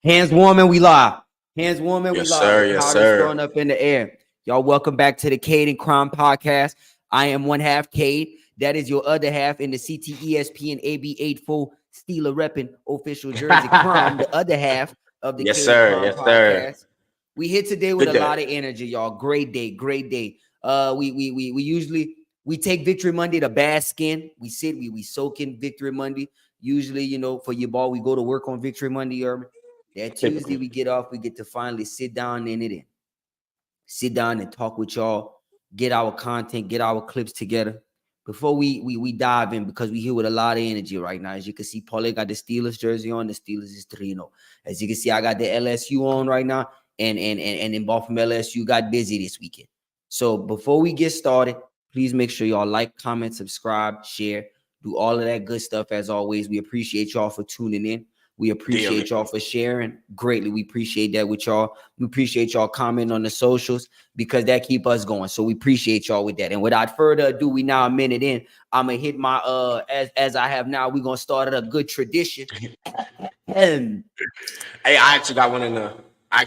Hands warm and we live. Hands warm and we live. Sir, yes, Powder's sir. throwing up in the air. Y'all, welcome back to the Kaidd&Kramm podcast. I am one half Kaidd. That is your other half in the CTESP and AB84 Steeler repping official jersey. Kramm, the other half of the Kaidd&Kramm podcast. We hit today with a lot of energy, y'all. Great day, great day. We usually take Victory Monday to bask skin. We soak in Victory Monday. Usually, you know, for your ball, we go to work on Victory Monday, Urban. That Tuesday we get off, we get to finally sit down and sit down and talk with y'all, get our content, get our clips together. Before we dive in, because we here with a lot of energy right now. As you can see, Paulie got the Steelers jersey on. The Steelers is 3-0. As you can see, I got the LSU on right now. And in Baltimore, LSU got busy this weekend. So before we get started, please make sure y'all like, comment, subscribe, share, do all of that good stuff. As always, we appreciate y'all for tuning in. We appreciate y'all for sharing greatly. We appreciate that with y'all. We appreciate y'all commenting on the socials because that keep us going. So we appreciate y'all with that. And without further ado, we now a minute in. I'm gonna hit my as I have now. We're gonna start a good tradition. Hey, I actually got one in the. I'm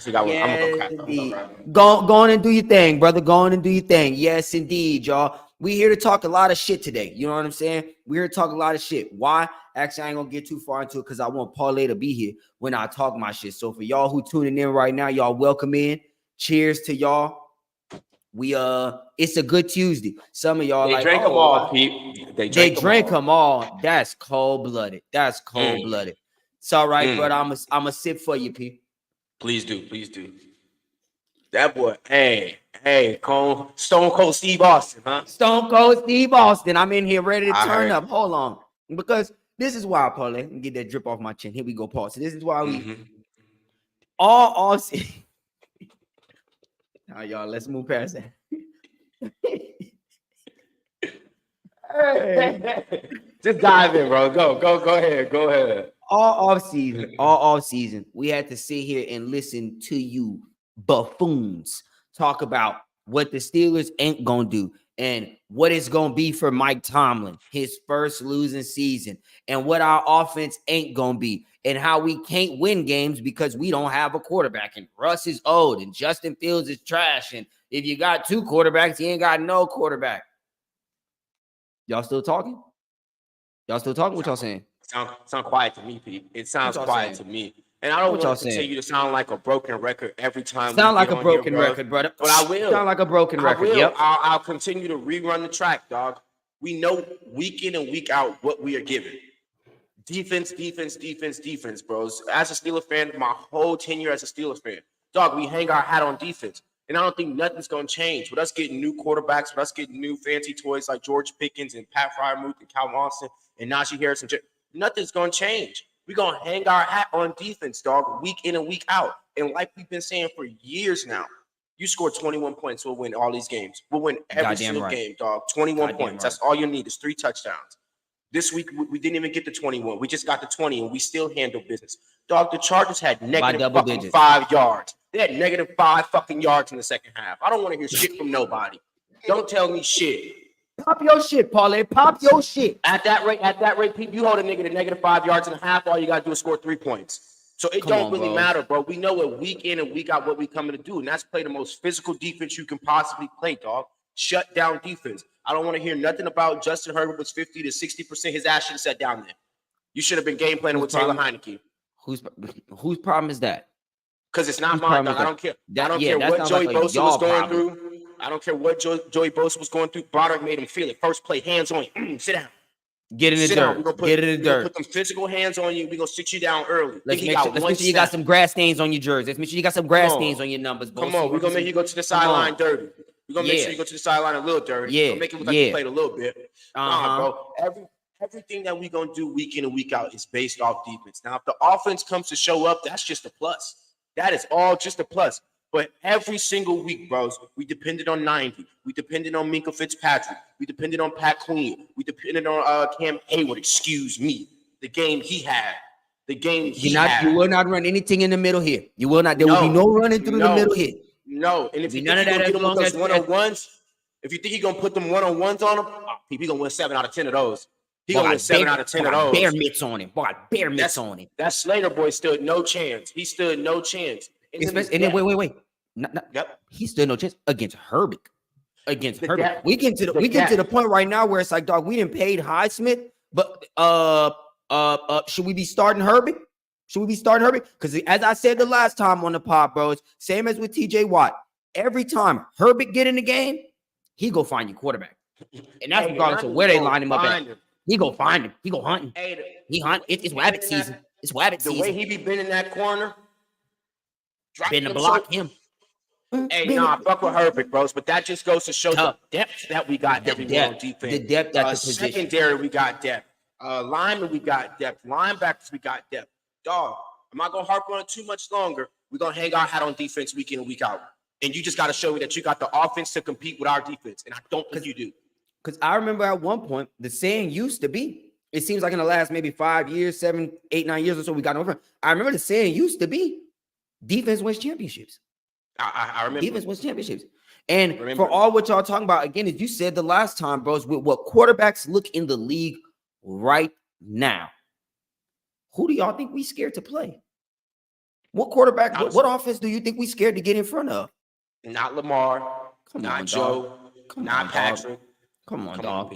gonna go on and do your thing, brother. Go on and do your thing. Yes, indeed, y'all. We here to talk a lot of shit today. You know what I'm saying? We here to talk a lot of shit. Why? Actually, I ain't gonna get too far into it because I want Paulie to be here when I talk my shit. So for y'all who tuning in right now, y'all welcome in. Cheers to y'all. We it's a good Tuesday. Some of y'all they like drank them all, Pete. They drank them all. That's cold-blooded. That's cold-blooded. It's all right, brother. I'm a sip for you, Pete. Please do. That boy, hey, Stone Cold Steve Austin, huh? Stone Cold Steve Austin. I'm in here ready to turn up. Hold on. Because this is why, Paul, let me get that drip off my chin. Here we go, Paul. So this is why we all see. Now, y'all, let's move past that. Hey. Just dive in, bro. Go ahead. All off season, we had to sit here and listen to you buffoons talk about what the Steelers ain't gonna do and what it's gonna be for Mike Tomlin, his first losing season, and what our offense ain't gonna be, and how we can't win games because we don't have a quarterback, and Russ is old, and Justin Fields is trash, and if you got two quarterbacks, you ain't got no quarterback. Y'all still talking? What y'all saying? Sound quiet to me, Pete. It sounds quiet to me. And I don't want to continue to sound like a broken record every time. Sound like a broken record, brother. But I will. Sound like a broken record. Yep. I'll continue to rerun the track, dog. We know week in and week out what we are given. Defense, bros. As a Steelers fan, my whole tenure as a Steelers fan, dog, we hang our hat on defense. And I don't think nothing's going to change. With us getting new quarterbacks, with us getting new fancy toys like George Pickens and Pat Fryermuth and Cal Monson and Najee Harris and nothing's going to change. We're going to hang our hat on defense, dog, week in and week out. And like we've been saying for years now, you score 21 points, we'll win all these games. We'll win every single game, dog. 21 points. Right. That's all you need is 3 touchdowns. This week, we didn't even get to 21. We just got to 20, and we still handle business. Dog, the Chargers had negative fucking 5 yards. They had negative 5 fucking yards in the second half. I don't want to hear shit from nobody. Don't tell me shit. Pop your shit, Paulie. Pop your shit. At that rate, Pete, you hold a nigga to negative 5 yards and a half, all you got to do is score 3 points. So it don't really matter, bro. We know it week in and week out what we coming to do, and that's play the most physical defense you can possibly play, dog. Shut down defense. I don't want to hear nothing about Justin Herbert was 50 to 60%. His ass should have sat down there. You should have been game planning with Taylor Heineke. Whose problem is that? Because it's not mine, dog. I don't care. I don't care what Joey Bosa was going through. I don't care what Joey Bosa was going through. Broderick made him feel it. First play, hands on you. Sit down. Get in the dirt. Get in the dirt. Put them physical hands on you. We're going to sit you down early. Let's make sure you got some grass stains on your jersey. Let's make sure you got some grass stains on your numbers, Bosa. Come on. We're going to make you go to the sideline dirty. We're going to make sure you go to the sideline a little dirty. Yeah. Make it look like you played a little bit. Bro. Everything that we're going to do week in and week out is based off defense. Now, if the offense comes to show up, that's just a plus. That is all just a plus. But every single week, bros, we depended on 90. We depended on Minkah Fitzpatrick. We depended on Pat Queen. We depended on Cam Hayward, excuse me. The game he had. You will not run anything in the middle here. You will not. There will be no running through the middle here. No. And if you think you're going to get him with those one-on-ones, if you think you're going to put them one-on-ones on him, he's going to win 7 out of 10 of those. He gonna win 7 out of 10 of those. Bare mitts on him. Boy, got bare mitts on him. That Slater boy stood no chance. He stood no chance. And then wait. Yep. He stood no chance against Herbig. Against Herbig. Depth, we get to the point right now where it's like, dog, we didn't pay Highsmith, but should we be starting Herbig? Should we be starting Herbig? Because as I said the last time on the pod, bro, it's same as with TJ Watt. Every time Herbig get in the game, he go find your quarterback. And that's regardless of where they line him up at. He go find him. He go hunting. He hunt. It's rabbit season. It's rabbit season. The way he be bending that corner. Been to block him. Hey, fuck with Herbig, bros. But that just goes to show the depth that we got everywhere on defense. The depth at the position. Secondary, we got depth. Linemen, we got depth. Linebackers, we got depth. Dog, I'm not going to harp on it too much longer. We're going to hang our hat on defense week in and week out. And you just got to show me that you got the offense to compete with our defense. And I don't think you do. Because I remember at one point, the saying used to be, it seems like in the last maybe 5 years, 7, 8, 9 years or so, we got over. I remember the saying used to be, defense wins championships. I remember. Defense wins championships. And for all what y'all talking about, again, as you said the last time, bros, with what quarterbacks look in the league right now, who do y'all think we scared to play? What quarterback, what offense do you think we scared to get in front of? Not Lamar, not Joe, not Patrick. Come on, dog.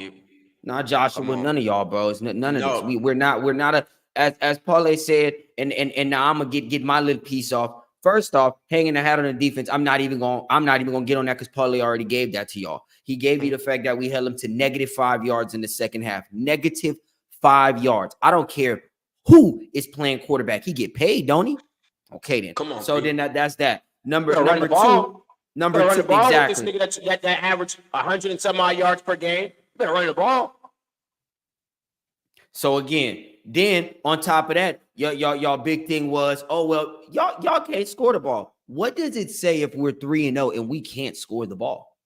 Not Joshua, none of y'all, bros. None of this. We're not as Paulie said, and now I'm gonna get my little piece off. First off, hanging the hat on the defense, I'm not even gonna get on that because Paulie already gave that to y'all. He gave you the fact that we held him to -5 yards in the second half. -5 yards. I don't care who is playing quarterback. He get paid, don't he? Okay, then. Come on. So then that's that. Number two. Exactly. This nigga that average 100 and some odd yards per game. You better run the ball. So again, then on top of that, y'all big thing was, oh well, y'all can't score the ball. What does it say if we're 3-0 and we can't score the ball?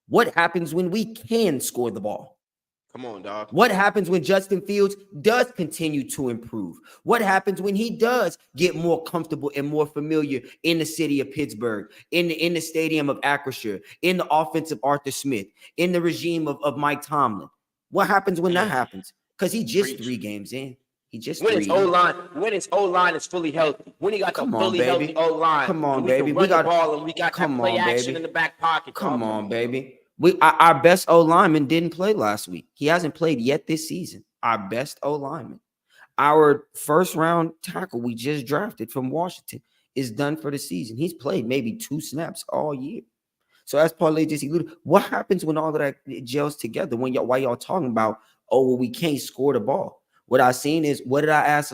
What happens when we can score the ball? Come on, dog. What happens when Justin Fields does continue to improve? What happens when he does get more comfortable and more familiar in the city of Pittsburgh, in the stadium of Acrisure, in the offense of Arthur Smith, in the regime of Mike Tomlin? What happens when that happens? Because he just 3 games in. He just when his O-line is fully healthy. When he got the fully healthy O-line. Come on, baby. We got the ball and we got that play action in the back pocket. Come on, baby. Our best O-lineman didn't play last week. He hasn't played yet this season. Our best O-lineman. Our first round tackle we just drafted from Washington is done for the season. He's played maybe 2 snaps all year. So as Paulie just alluded, what happens when all of that gels together? While y'all talking about, oh, well, we can't score the ball. What I seen is, what did I ask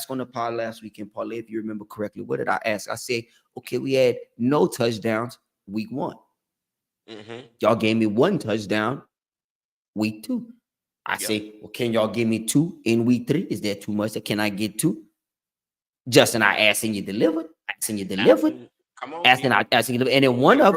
on the pod last weekend, Paulie, if you remember correctly? What did I ask? I said, okay, we had no touchdowns week 1. Y'all gave me 1 touchdown week 2. I say, well, can y'all give me 2 in week 3? Is that too much? Can I get 2? Justin, I asked and you delivered. Come on, asking you, and then one of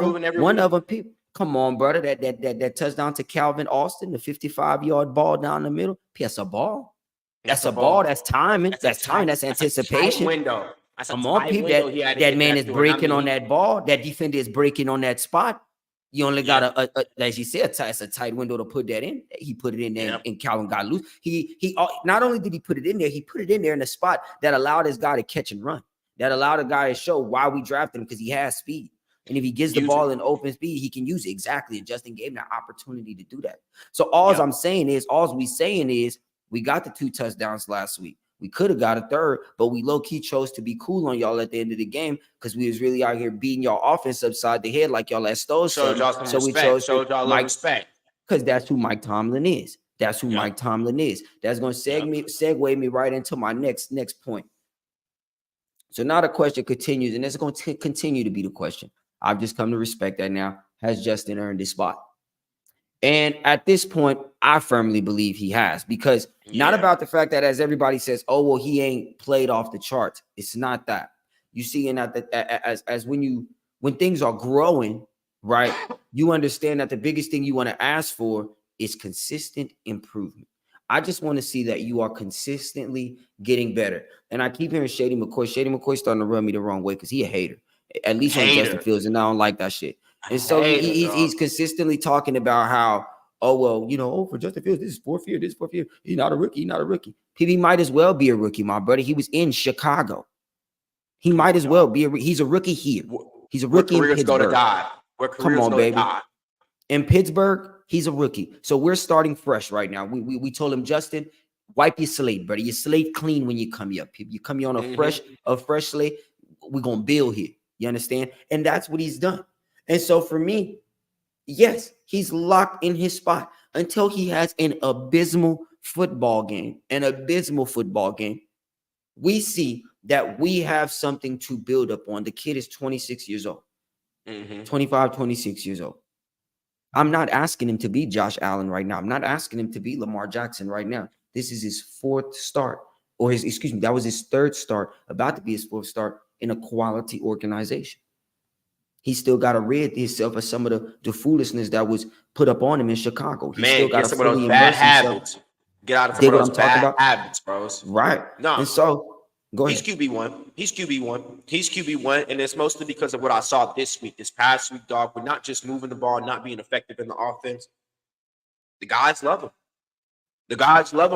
them, people. Come on, brother. That touchdown to Calvin Austin, the 55-yard ball down the middle. That's a ball. That's a ball. That's timing. That's time. That's anticipation. Window. Come on, people. That man is breaking on that ball. That defender is breaking on that spot. You only got as you said, it's a tight window to put that in. He put it in there, and Calvin got loose. He not only did he put it in there, he put it in there in a spot that allowed his guy to catch and run. That allowed a guy to show why we drafted him, because he has speed. And if he gives the ball in open speed, he can use it. Exactly. And Justin gave him that opportunity to do that. So all we saying is we got the 2 touchdowns last week. We could have got a 3rd, but we low-key chose to be cool on y'all at the end of the game because we was really out here beating y'all offense upside the head like y'all at Stowe. So we chose respect. Because that's who Mike Tomlin is. That's who Mike Tomlin is. That's going to segue me right into my next point. So now the question continues, and it's going to continue to be the question. I've just come to respect that now. Has Justin earned his spot? And at this point, I firmly believe he has, because not about the fact that, as everybody says, oh, well, he ain't played off the charts. It's not that. You see, and as when things are growing, right, you understand that the biggest thing you want to ask for is consistent improvement. I just want to see that you are consistently getting better. And I keep hearing Shady McCoy. Shady McCoy starting to rub me the wrong way because he a hater, at least on Justin Fields, and I don't like that shit. And so he's consistently talking about how, oh, well, for Justin Fields, this is fourth year. This is fourth year. He's not a rookie. He's not a rookie. He might as well be a rookie, my brother. He was in Chicago. He might as well be he's a rookie here. He's a rookie in Pittsburgh. Go to die. Come on, baby. In Pittsburgh, he's a rookie. So we're starting fresh right now. We told him, Justin, wipe your slate, brother. Your slate clean when you come here. You come here on a fresh slate. We're gonna build here. You understand? And that's what he's done. And so for me, yes, he's locked in his spot until he has an abysmal football game. We see that we have something to build up on. The kid is 26 years old, 25, 26 years old. I'm not asking him to be Josh Allen right now. I'm not asking him to be Lamar Jackson right now. This is his fourth start, that was his third start, about to be his fourth start in a quality organization. He still got to rid himself of some of the foolishness that was put up on him in Chicago. He still got some of those bad habits. Get out of some of those bad habits, bros. Right. No. And so, go ahead. He's QB1, and it's mostly because of what I saw this past week, dog. We're not just moving the ball, not being effective in the offense. The guys love him.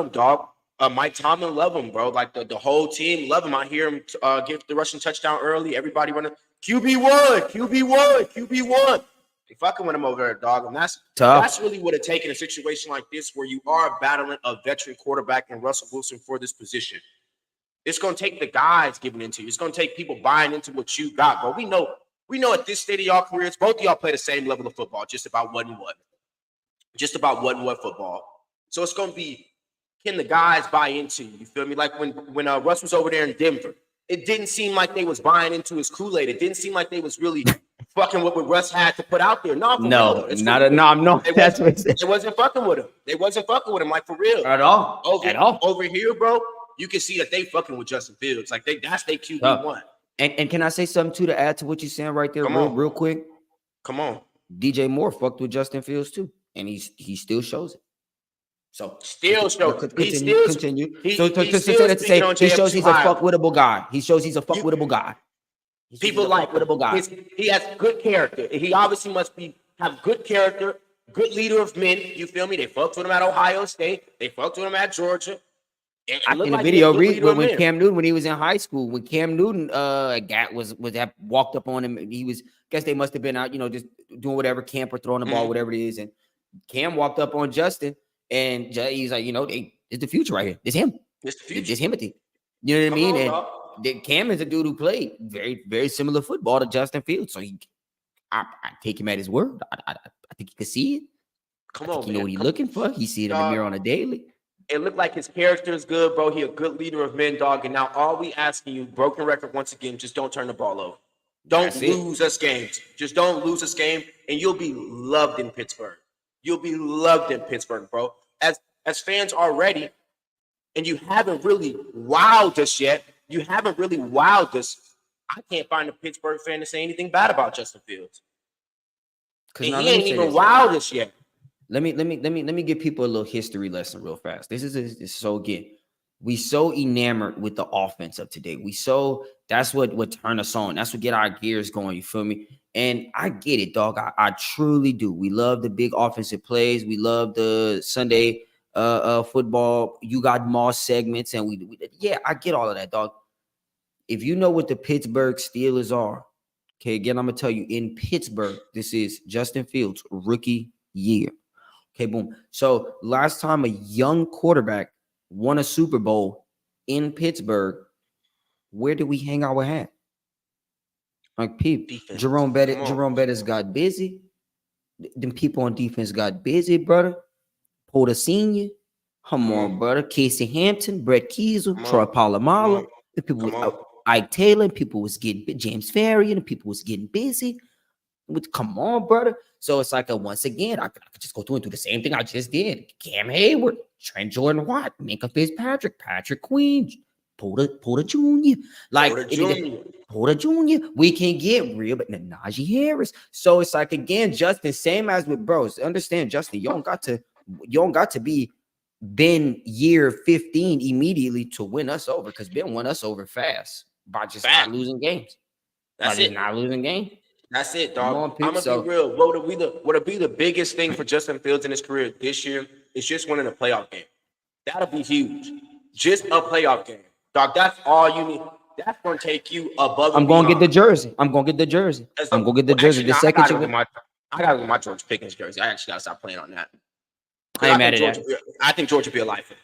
Dog. Mike Tomlin love him, bro. Like the whole team love him. I hear him give the rushing touchdown early. Everybody running QB1. They fucking with him over there, dog. And that's tough. That's really what it takes in a situation like this where you are battling a veteran quarterback in Russell Wilson for this position. It's going to take the guys giving into you. It's going to take people buying into what you got, bro. We know at this stage of y'all careers, both of y'all play the same level of football, just about what and what football. So it's going to be, can the guys buy into you? You feel me? Like when Russ was over there in Denver, it didn't seem like they was buying into his Kool-Aid. It didn't seem like they was really fucking with what Russ had to put out there. No. They wasn't fucking with him. They wasn't fucking with him, like, for real. At all. Over here, bro, you can see that they fucking with Justin Fields. Like, that's their QB1. And can I say something, too, to add to what you're saying right there real quick? Come on. DJ Moore fucked with Justin Fields, too. And he still shows it. So still shows. Continue. He shows he's a fuck-wittable guy. He shows he's a fuck-wittable guy. People like wittable guy. He has good character. He obviously have good character, good leader of men. You feel me? They fucked with him at Ohio State. They fucked with him at Georgia. In the video, when Cam Newton, when he was in high school, when Cam Newton walked up on him, guess they must have been out, just doing whatever, camp or throwing the ball, whatever it is, and Cam walked up on Justin. And he's like, it's the future right here. It's him. It's the future. It's Himothy. You know what I mean? And Cam is a dude who played very, very similar football to Justin Fields. So I take him at his word. I think you can see it. You know what he's looking for. He see it in the mirror on a daily. It looked like his character is good, bro. He a good leader of men, dog. And now all we asking you, broken record once again, just don't turn the ball over. Don't lose us games. Just don't lose us game, and you'll be loved in Pittsburgh. You'll be loved in Pittsburgh, bro. As fans already, and you haven't really wowed us yet. I can't find a Pittsburgh fan to say anything bad about Justin Fields. And he ain't even wowed us yet. Let me give people a little history lesson real fast. So again, we so enamored with the offense of today. That's what turned us on. That's what get our gears going. You feel me? And I get it, dog. I truly do. We love the big offensive plays. We love the Sunday football. You got Moss segments, and we I get all of that, dog. If you know what the Pittsburgh Steelers are, okay, again, I'm gonna tell you, in Pittsburgh, this is Justin Fields' rookie year. Okay, boom. So last time a young quarterback won a Super Bowl in Pittsburgh, where did we hang our hat? Like, defense. Jerome Bettis got busy. Them people on defense got busy, brother. Porter Sr., come on, brother. Casey Hampton, Brett Kiesel, Troy Polamalu. The people with Ike Taylor, people was getting James Ferry, and people was getting busy. Come on, brother. So it's like once again, I could just go through and do the same thing I just did. Cam Hayward, Trent Jordan Watt, Minka Fitzpatrick, Patrick Queen, Porter Jr. Porter Jr. We can get real, but Najee Harris. So it's like, again, Justin, same as with bros. Understand, Justin, you don't got to be Ben year 15 immediately to win us over, because Ben won us over fast by just not losing games. That's it. Not losing games. That's it, Come dog. on, I'm Pitts. gonna be real. What'll be the biggest thing for Justin Fields in his career this year is just winning a playoff game. That'll be huge. Just a playoff game, dog. That's all you need. That's gonna take you above I'm and gonna get the beyond. jersey. I'm gonna get the jersey. I'm gonna get the Well, jersey. actually, The no, second you I gotta get my George Pickens jersey. I actually gotta stop playing on that. I ain't mad at that. I think George would be a lifer.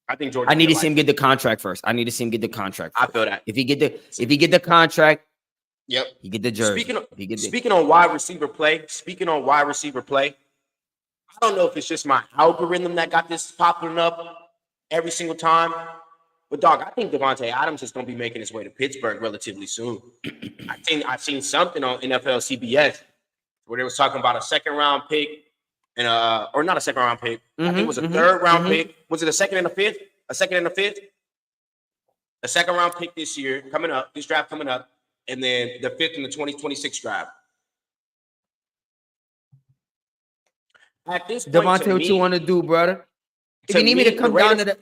I think George. I Would be need a to see him lifer. get the contract first. I need to see him get the contract. I feel that. If he get the contract, Yep. he get the jersey. Speaking on wide receiver play, I don't know if it's just my algorithm that got this popping up every single time. But dog, I think Davante Adams is going to be making his way to Pittsburgh relatively soon. I've seen something on NFL CBS where they was talking about a second round pick and or not a second round pick. I think it was a third round pick. Was it a second and a fifth? A second and a fifth? A second round pick this year coming up, this draft coming up, and then the fifth in the 2026 draft. At this point, Davante, what you want to do, brother? If you need me to come down to the,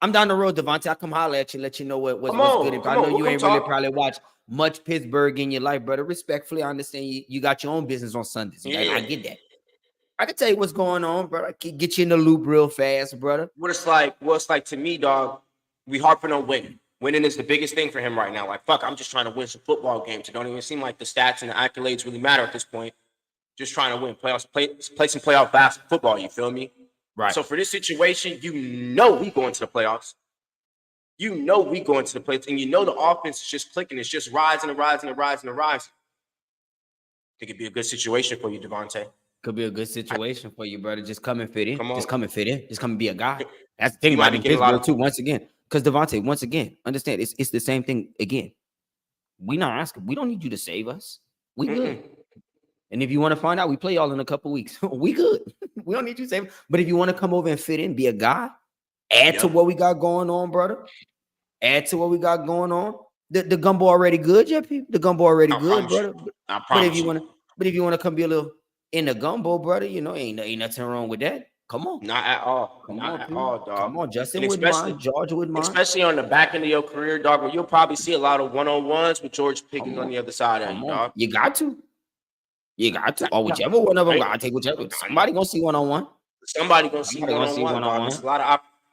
I'm down the road, Davante. I'll come holler at you, let you know what's good. If I know you ain't really probably watch much Pittsburgh in your life, brother. Respectfully, I understand you got your own business on Sundays. Yeah. I get that. I can tell you what's going on, brother. I can get you in the loop real fast, brother. What it's like to me, dog. We harping on winning. Winning is the biggest thing for him right now. Like, fuck, I'm just trying to win some football games. It don't even seem like the stats and the accolades really matter at this point. Just trying to win playoffs, play some playoff football. You feel me? Right. So for this situation, we going to the playoffs. We going to the playoffs, and the offense is just clicking. It's just rising and rising and rising and rising. I think it'd be a good situation for you, Davante. Could be a good situation for you, brother. Just come and fit in. Come on. Just come and fit in. Just come and be a guy. That's the thing You about might be Pittsburgh too. Once again, because Davante, once again, understand it's the same thing again. We not asking. We don't need you to save us. We good. And if you want to find out, we play y'all in a couple weeks. We good. We don't need you to save. But if you want to come over and fit in, be a guy, add to what we got going on, brother. Add to what we got going on. The gumbo already good, JP. The gumbo already good, brother. But if you want to come be a little in the gumbo, brother, ain't nothing wrong with that. Come on. Not at all. Not at all, dog. Come on, Justin would mind. George would mind. Especially on the back end of your career, dog, where you'll probably see a lot of one-on-ones with George Pickens on the other side of you, dog. You got to. Or whichever one of them. I take whichever. Somebody gonna see one-on-one. Somebody gonna see one-on-one.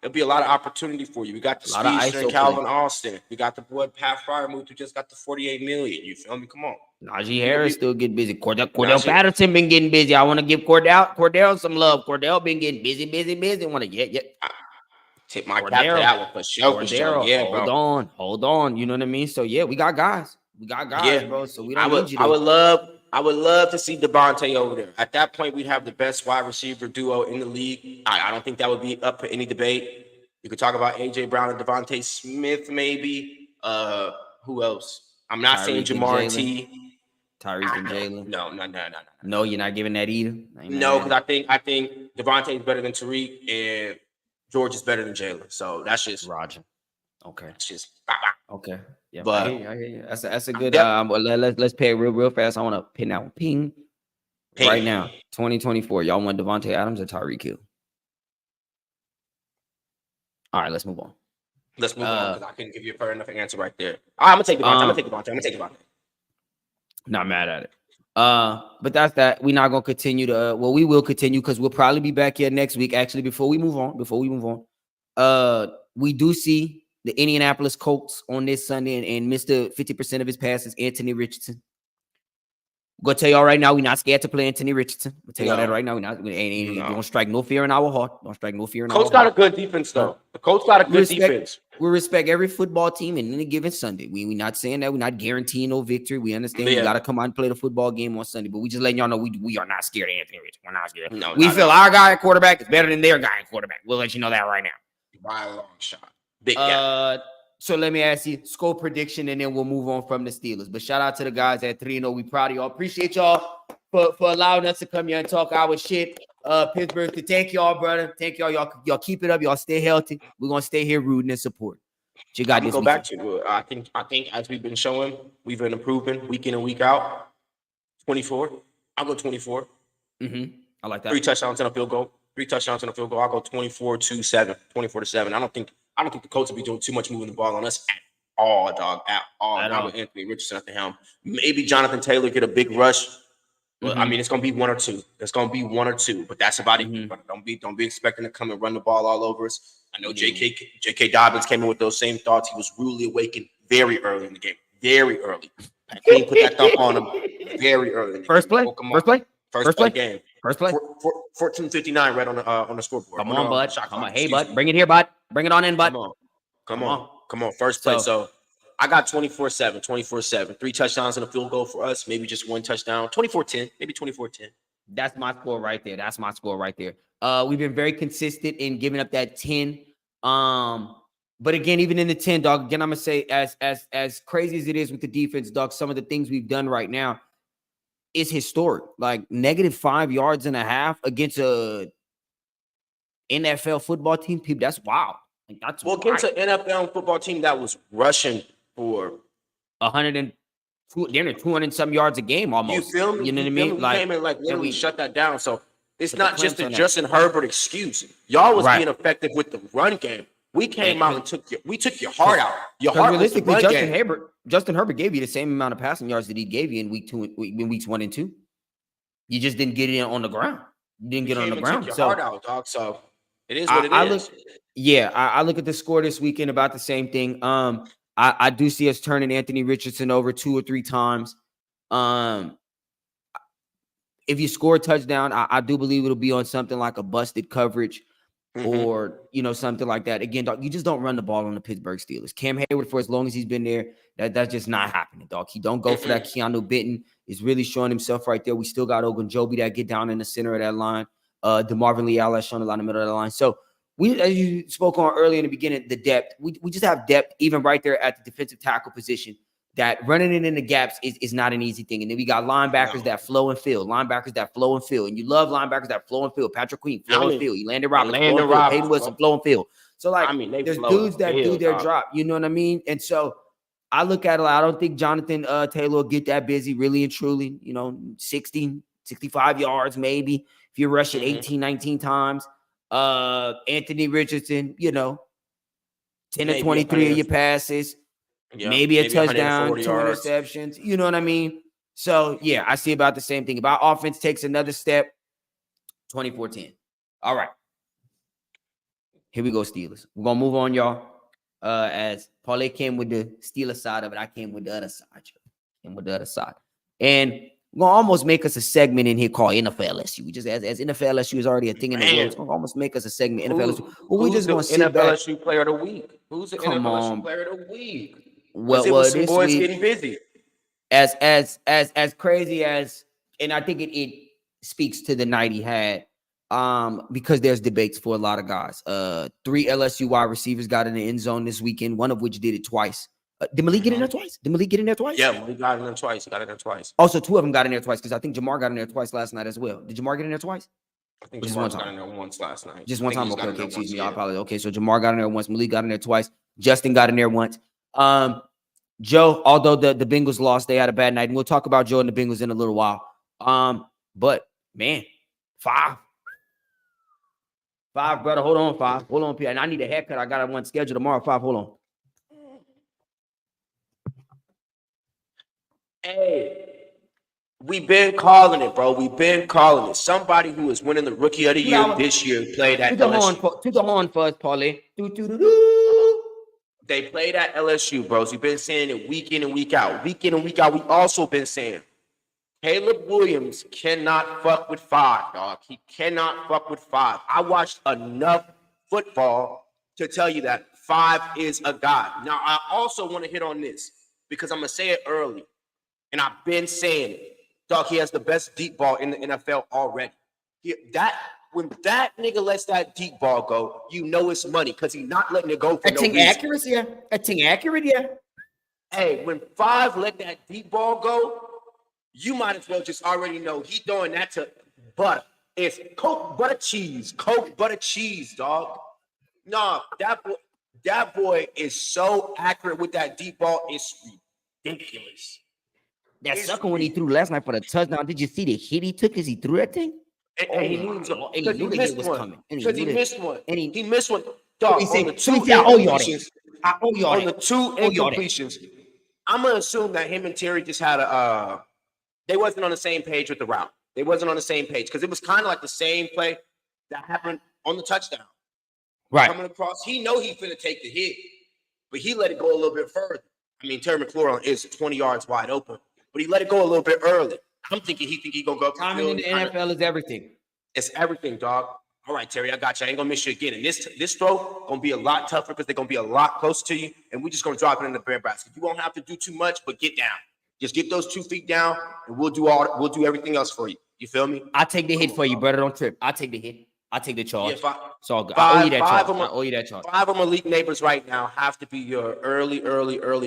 There'll be a lot of opportunity for you. We got the speedster and Calvin Austin. We got the boy Pat Fryermuth who just got the $48 million. You feel me? Come on. Najee Harris still getting busy. Cordell Patterson been getting busy. I want to give Cordell some love. Cordell been getting busy. Want to tip my cap to that one for sure. Yeah, bro. Hold on. You know what I mean? So yeah, we got guys. Bro. So we don't need you. I would love to see Davante over there. At that point, we'd have the best wide receiver duo in the league. I don't think that would be up for any debate. You could talk about A.J. Brown and Devontae Smith, maybe. Who else? I'm not saying Jamar T. Tyreek and Jalen. No. No, you're not giving that either. No, because I think Devontae is better than Tariq and George is better than Jalen. So that's just Roger. Okay. It's just okay. Yeah, but I hear you. That's a good. Let's pay it real fast. I want to pin that one. Ping. Right now. 2024. Y'all want Devontae Adams or Tyreek Hill? All right, let's move on. Because I couldn't give you a fair enough answer right there. All right, I'm gonna take Devontae. Not mad at it. But that's that. We're not gonna continue to. We will continue because we'll probably be back here next week. Actually, before we move on, we do see the Indianapolis Colts on this Sunday and missed 50% of his passes. Anthony Richardson. I'm gonna tell y'all right now, we're not scared to play Anthony Richardson. We'll tell y'all that right now. Don't strike no fear in our heart. Don't strike no fear in our heart. Colts got a good defense, though. The Colts got a good defense. We respect every football team in any given Sunday. We're not saying that. We're not guaranteeing no victory. We understand we got to come out and play the football game on Sunday. But we just letting y'all know we are not scared of Anthony Richardson. We're not scared. No, we feel our guy at quarterback is better than their guy at quarterback. We'll let you know that right now. By a long shot. Big guy. So let me ask you, score prediction, and then we'll move on from the Steelers. But shout out to the guys at 3-0. We proud of y'all. Appreciate y'all for allowing us to come here and talk our shit. Pittsburgh, thank y'all, brother. Thank y'all. Y'all keep it up. Y'all stay healthy. We're gonna stay here rooting and support. You got this. Go back to it. I think as we've been showing, we've been improving week in and week out. 24. I'll go 24. I like that. 3 touchdowns and a field goal. I'll go 24-7. 24-7. I don't think the Colts will be doing too much moving the ball on us all, dog. At all. At Not all. with Anthony Richardson at the helm. Maybe Jonathan Taylor get a big rush. But I mean, it's gonna be one or two. It's gonna be one or two, but that's about it. But don't be expecting to come and run the ball all over us. I know J.K. Dobbins came in with those same thoughts. He was rudely awakened very early in the game. Very early. I can't put that thump on him very early in the First game. play? First play game. First play. 14:59 right on the scoreboard. Come on, bud. Come on. Hey, bud. Bring it here, bud. Bring it on in, bud. Come on. First play. So I got 24-7. 3 touchdowns and a field goal for us. Maybe just 1 touchdown. 24-10. Maybe 24-10. That's my score right there. We've been very consistent in giving up that 10. But again, even in the 10, dog, again, I'm gonna say as crazy as it is with the defense, dog, some of the things we've done right now is historic. Like -5.5 yards against a NFL football team. People, that's wild. Like, that's against an NFL football team that was rushing for 200 some yards a game almost. You feel me? You know what I mean? Like, came and literally shut that down. So it's not just a Justin Herbert excuse. Y'all was being effective with the run game. We came out and took your heart out. Your heart was the run game. Justin Herbert gave you the same amount of passing yards that he gave you in weeks 1 and 2. You just didn't get it on the ground. You didn't get on the ground. Took your heart out, dog. So it is what it is. I look at the score this weekend about the same thing. I do see us turning Anthony Richardson over 2 or 3 times. If you score a touchdown, I do believe it'll be on something like a busted coverage or, something like that. Again, dog, you just don't run the ball on the Pittsburgh Steelers. Cam Hayward, for as long as he's been there, that's just not happening, dog. He don't go for that. Keanu Benton is really showing himself right there. We still got Ogunjobi that get down in the center of that line. DeMarvin Leal has shown a lot in the middle of the line. So we, as you spoke on early in the beginning, the depth, we just have depth even right there at the defensive tackle position. That running it in the gaps is not an easy thing. And then we got linebackers that flow and fill. And you love linebackers that flow and fill. Patrick Queen, flow and fill. Landon Roberts, Hayden Wilson, flow and fill. So, there's dudes that do their drop. You know what I mean? And so I look at it. I don't think Jonathan Taylor will get that busy, really and truly. 60, 65 yards maybe. If you rush it 18, 19 times. Anthony Richardson, 10 to 23 of your passes. Yeah, maybe a touchdown, 2 interceptions. You know what I mean? So, yeah, I see about the same thing. If our offense takes another step, 24-10. All right. Here we go, Steelers. We're going to move on, y'all. As Paulie came with the Steelers side of it, I came with the other side. And we're going to almost make us a segment in here called NFL LSU. We just, as NFL LSU is already a thing in the world, it's going to almost make us a segment, NFL LSU. We're just going to sit NFL back. LSU player of the week? Who's the NFL LSU player of the week? Well, this boys week, getting busy. As crazy as, and I think it speaks to the night he had, because there's debates for a lot of guys. 3 LSU wide receivers got in the end zone this weekend, one of which did it twice. Did Malik get in there twice? Yeah, Malik got in there twice. Also, 2 of them got in there twice because I think Jamar got in there twice last night as well. Did Jamar get in there twice? I think Jamar got in there once last night. Just one time. Okay, excuse me. I apologize. Okay, so Jamar got in there once. Malik got in there twice. Justin got in there once. Joe, although the Bengals lost, they had a bad night. And we'll talk about Joe and the Bengals in a little while. But man, 5, brother. Hold on, 5. Hold on, P. And I need a haircut. I got one scheduled tomorrow. 5. Hold on. Hey, we've been calling it, bro. We've been calling it. Somebody who is winning the Rookie of the Year this year played at LSU. To the horn first, Paulie. They played at LSU, bros. We've been saying it week in and week out. We also been saying Caleb Williams cannot fuck with 5, dog. He cannot fuck with 5. I watched enough football to tell you that 5 is a god. Now, I also want to hit on this because I'm going to say it early. And I've been saying it. Dog, he has the best deep ball in the NFL already. When that nigga lets that deep ball go, you know it's money because he's not letting it go for no reason. Accurate, yeah. Hey, when 5 let that deep ball go, you might as well just already know he throwing that to butter. It's Coke butter cheese, dog. Nah, that boy is so accurate with that deep ball. It's ridiculous. That sucker when he threw last night for the touchdown, did you see the hit he took as he threw that thing? And he knew the hit was coming. Because he missed one. He missed one. Dog, so he said, "Oh, y'all." I owe y'all on the that. two incompletions. I'm gonna assume that him and Terry just had they wasn't on the same page with the route. They wasn't on the same page because it was kind of like the same play that happened on the touchdown. Right. Coming across, he know he finna take the hit, but he let it go a little bit further. I mean, Terry McLaurin is 20 yards wide open, but he let it go a little bit early. I'm thinking he gonna go up the Timing in the NFL is everything. It's everything, dog. All right, Terry, I got you. I ain't gonna miss you again. And this throw gonna be a lot tougher because they're gonna be a lot closer to you, and we're just gonna drop it in the bread basket. You won't have to do too much, but get down. Just get those 2 feet down, and we'll do everything else for you. You feel me? I take the hit for you, brother. Don't trip. I take the hit. I take the charge. Yeah, it's all good. I owe you that charge. I owe you that charge. 5 of Malik Neighbors right now have to be your early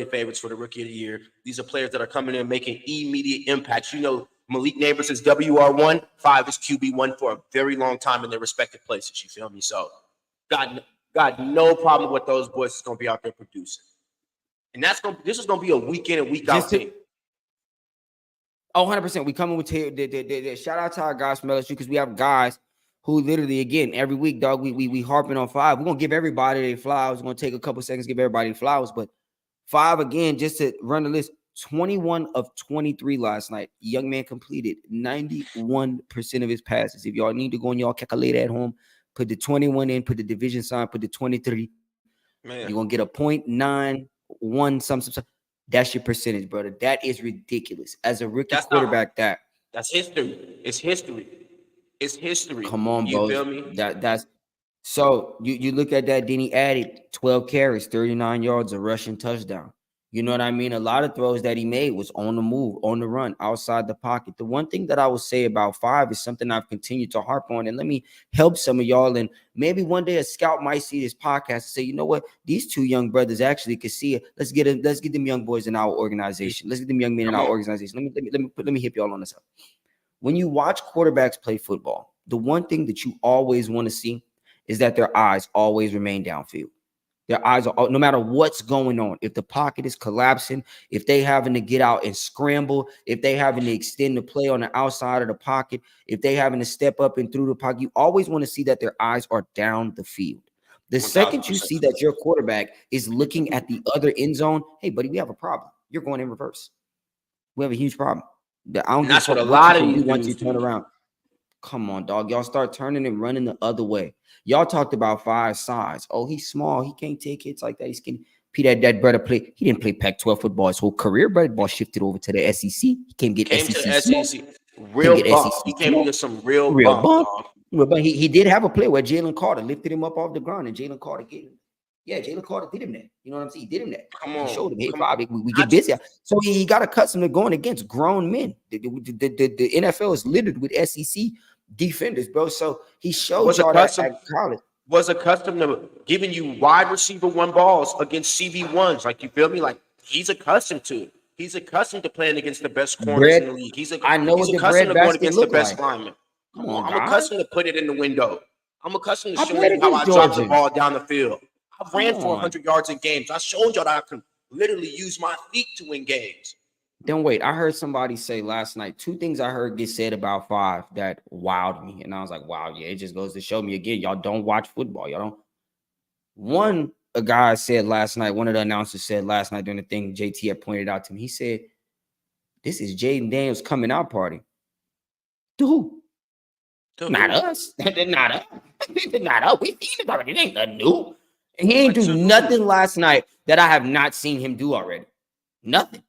favorites for the Rookie of the Year. These are players that are coming in and making immediate impacts. You know, Malik Neighbors is WR1, 5 is QB1 for a very long time in their respective places. You feel me? So, got no problem with those boys is going to be out there producing. And this is going to be a week in and week out thing. 100%. We coming with the shout out to our guys from LSU because we have guys who literally, again, every week, dog, we harping on 5. We're going to give everybody their flowers. We're going to take a couple seconds to give everybody their flowers. But 5, again, just to run the list, 21 of 23 last night. Young man completed 91% of his passes. If y'all need to go on y'all calculator at home, put the 21 in, put the division sign, put the 23. Man. You're going to get a 0.91 something. That's your percentage, brother. That is ridiculous. As a rookie quarterback, that's history. It's history. It's history. Come on, bro. You feel me? That's so you look at that. Then he added 12 carries, 39 yards, a rushing touchdown. You know what I mean? A lot of throws that he made was on the move, on the run, outside the pocket. The one thing that I would say about 5 is something I've continued to harp on, and let me help some of y'all. And maybe one day a scout might see this podcast and say, you know what? These 2 young brothers actually could see it. Let's get them young boys in our organization. Let's get them young men in our organization. Let me hit y'all on this up. When you watch quarterbacks play football, the one thing that you always want to see is that their eyes always remain downfield. Their eyes are, no matter what's going on, if the pocket is collapsing, if they having to get out and scramble, if they having to extend the play on the outside of the pocket, if they having to step up and through the pocket, you always want to see that their eyes are down the field. The 1,000%. Second you see that your quarterback is looking at the other end zone, hey, buddy, we have a problem. You're going in reverse. We have a huge problem. That's what a lot of you once you turn around. Come on, dog. Y'all start turning and running the other way. Y'all talked about 5 size. Oh, he's small. He can't take hits like that. He's skinny. Pete, that brother play. He didn't play Pac-12 football his whole career, but ball shifted over to the SEC. He came get SEC. Real bump. He came to get some real bump. But he did have a play where Jalen Carter lifted him up off the ground, and Jalen Carter get him. Yeah, Jalen Carter did him that. You know what I'm saying? He did him that. He showed him, hey, Bobby, we get busy. So he got accustomed to going against grown men. The NFL is littered with SEC defenders, bro. So he showed y'all that at college. Was accustomed to giving you wide receiver 1 balls against CB1s. Like, you feel me? Like, he's accustomed to it. He's accustomed to playing against the best corners in the league. He's accustomed to going against the best linemen. Come on, I'm accustomed to put it in the window. I'm accustomed to showing you how I drop the ball down the field. I've ran for 100 yards in games. I showed y'all that I can literally use my feet to win games. Then wait, I heard somebody say last night 2 things I heard get said about 5 that wowed me. And I was like, wow, yeah, it just goes to show me again, y'all don't watch football. Y'all don't. One, a guy said last night, one of the announcers said last night during the thing JT had pointed out to me, he said, this is Jayden Daniels' coming out party. To who? Not us. They're not us. They're not us. We've seen it already. It ain't nothing new. And he ain't do nothing last night that I have not seen him do already. Nothing.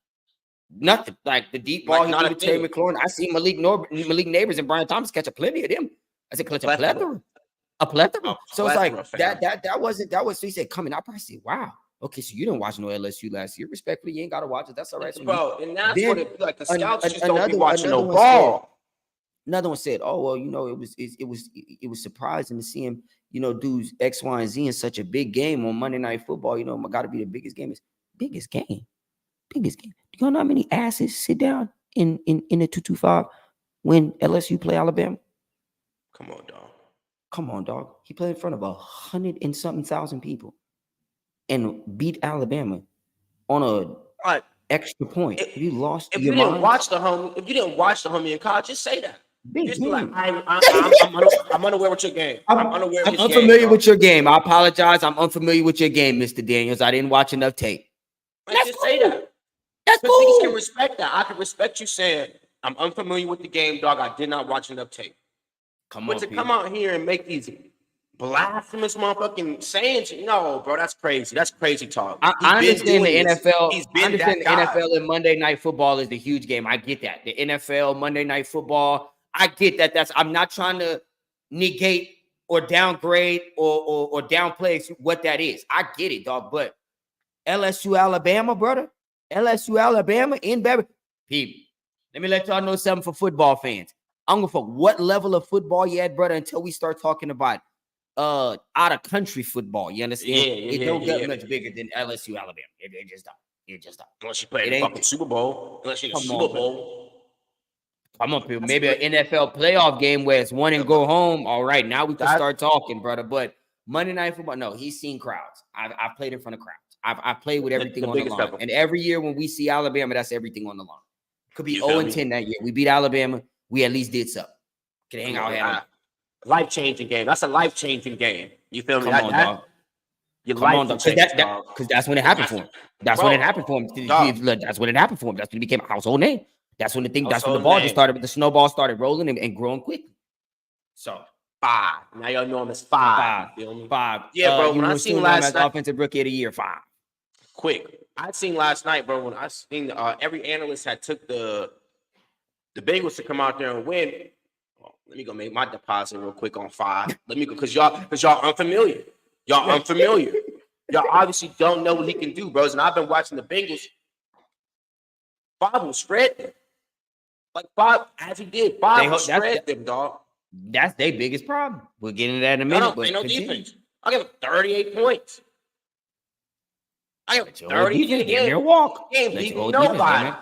Like the deep ball he threw to Terry McLaurin. I see Malik Neighbors and Brian Thomas catch a plenty of them. I said, a plethora. So it's like that wasn't so he said coming up. I said, wow. Okay, so you didn't watch no LSU last year. Respectfully, you ain't gotta watch it. That's all right. Bro, and that's what it like. The scouts just don't be watching no ball. Another one said, "Oh well, you know, it was surprising to see him, you know, do X, Y, and Z in such a big game on Monday Night Football. You know, got to be the biggest game. Biggest game. Do you know how many asses sit down in the 225 when LSU play Alabama? Come on, dog. He played in front of 100 and something thousand people and beat Alabama on a extra point. If you didn't watch the homie in college, just say that. Big game. I'm unaware with your game. I'm unaware I'm with your unfamiliar game, with your game. I apologize. I'm unfamiliar with your game, Mr. Daniels. I didn't watch enough tape. Let's just say that. That's Because niggas can cool. respect that. I can respect you saying, I'm unfamiliar with the game, dog. I did not watch enough tape. But to come out here and make these blasphemous motherfucking sayings, no, bro, that's crazy. That's crazy talk. I understand the NFL. He's I been understand the that guy. NFL and Monday Night Football is the huge game. I get that. The NFL, Monday Night Football, I get that. I'm not trying to negate or downgrade or downplay what that is. I get it, dog. But LSU, Alabama, brother. LSU, Alabama in Beverly. People, let me let y'all know something for football fans. I'm gonna fuck what level of football you at, brother, until we start talking about out of country football. You understand? It don't get much bigger than LSU, Alabama. It just don't. It just don't. Unless you play the fucking Super Bowl. Unless you're in the Super Bowl. Come on, people. Maybe an NFL playoff game where it's one and go home. All right, now we can start talking, brother. But Monday Night Football, no, he's seen crowds. I've played in front of crowds. I've played with everything on the line. And every year when we see Alabama, that's everything on the line. Could be 0-10 that year. We beat Alabama. We at least did something. Could hang out. Life-changing game. That's a life-changing game. You feel me? Come on, dog. Because that's when it happened for him. That's when it happened for him. That's when it happened for him. That's when he became a household name. That's when that's when the ball just started. The snowball started rolling and growing quickly. So 5. Now y'all know him as 5. Five. Yeah, bro. When I seen last night, offensive rookie of the year, 5. Quick. I seen last night, bro. When I seen every analyst had took the Bengals to come out there and win. Well, let me go make my deposit real quick on 5. Let me go because y'all unfamiliar. Y'all unfamiliar. Y'all obviously don't know what he can do, bros. And I've been watching the Bengals. 5 will spread them. Like 5, as he did. 5 will spread them, dog. That's their biggest problem. We'll get into that in a minute. But no defense. I'll give him 38 points. I give him 30. Give me a walk. He ain't beating nobody.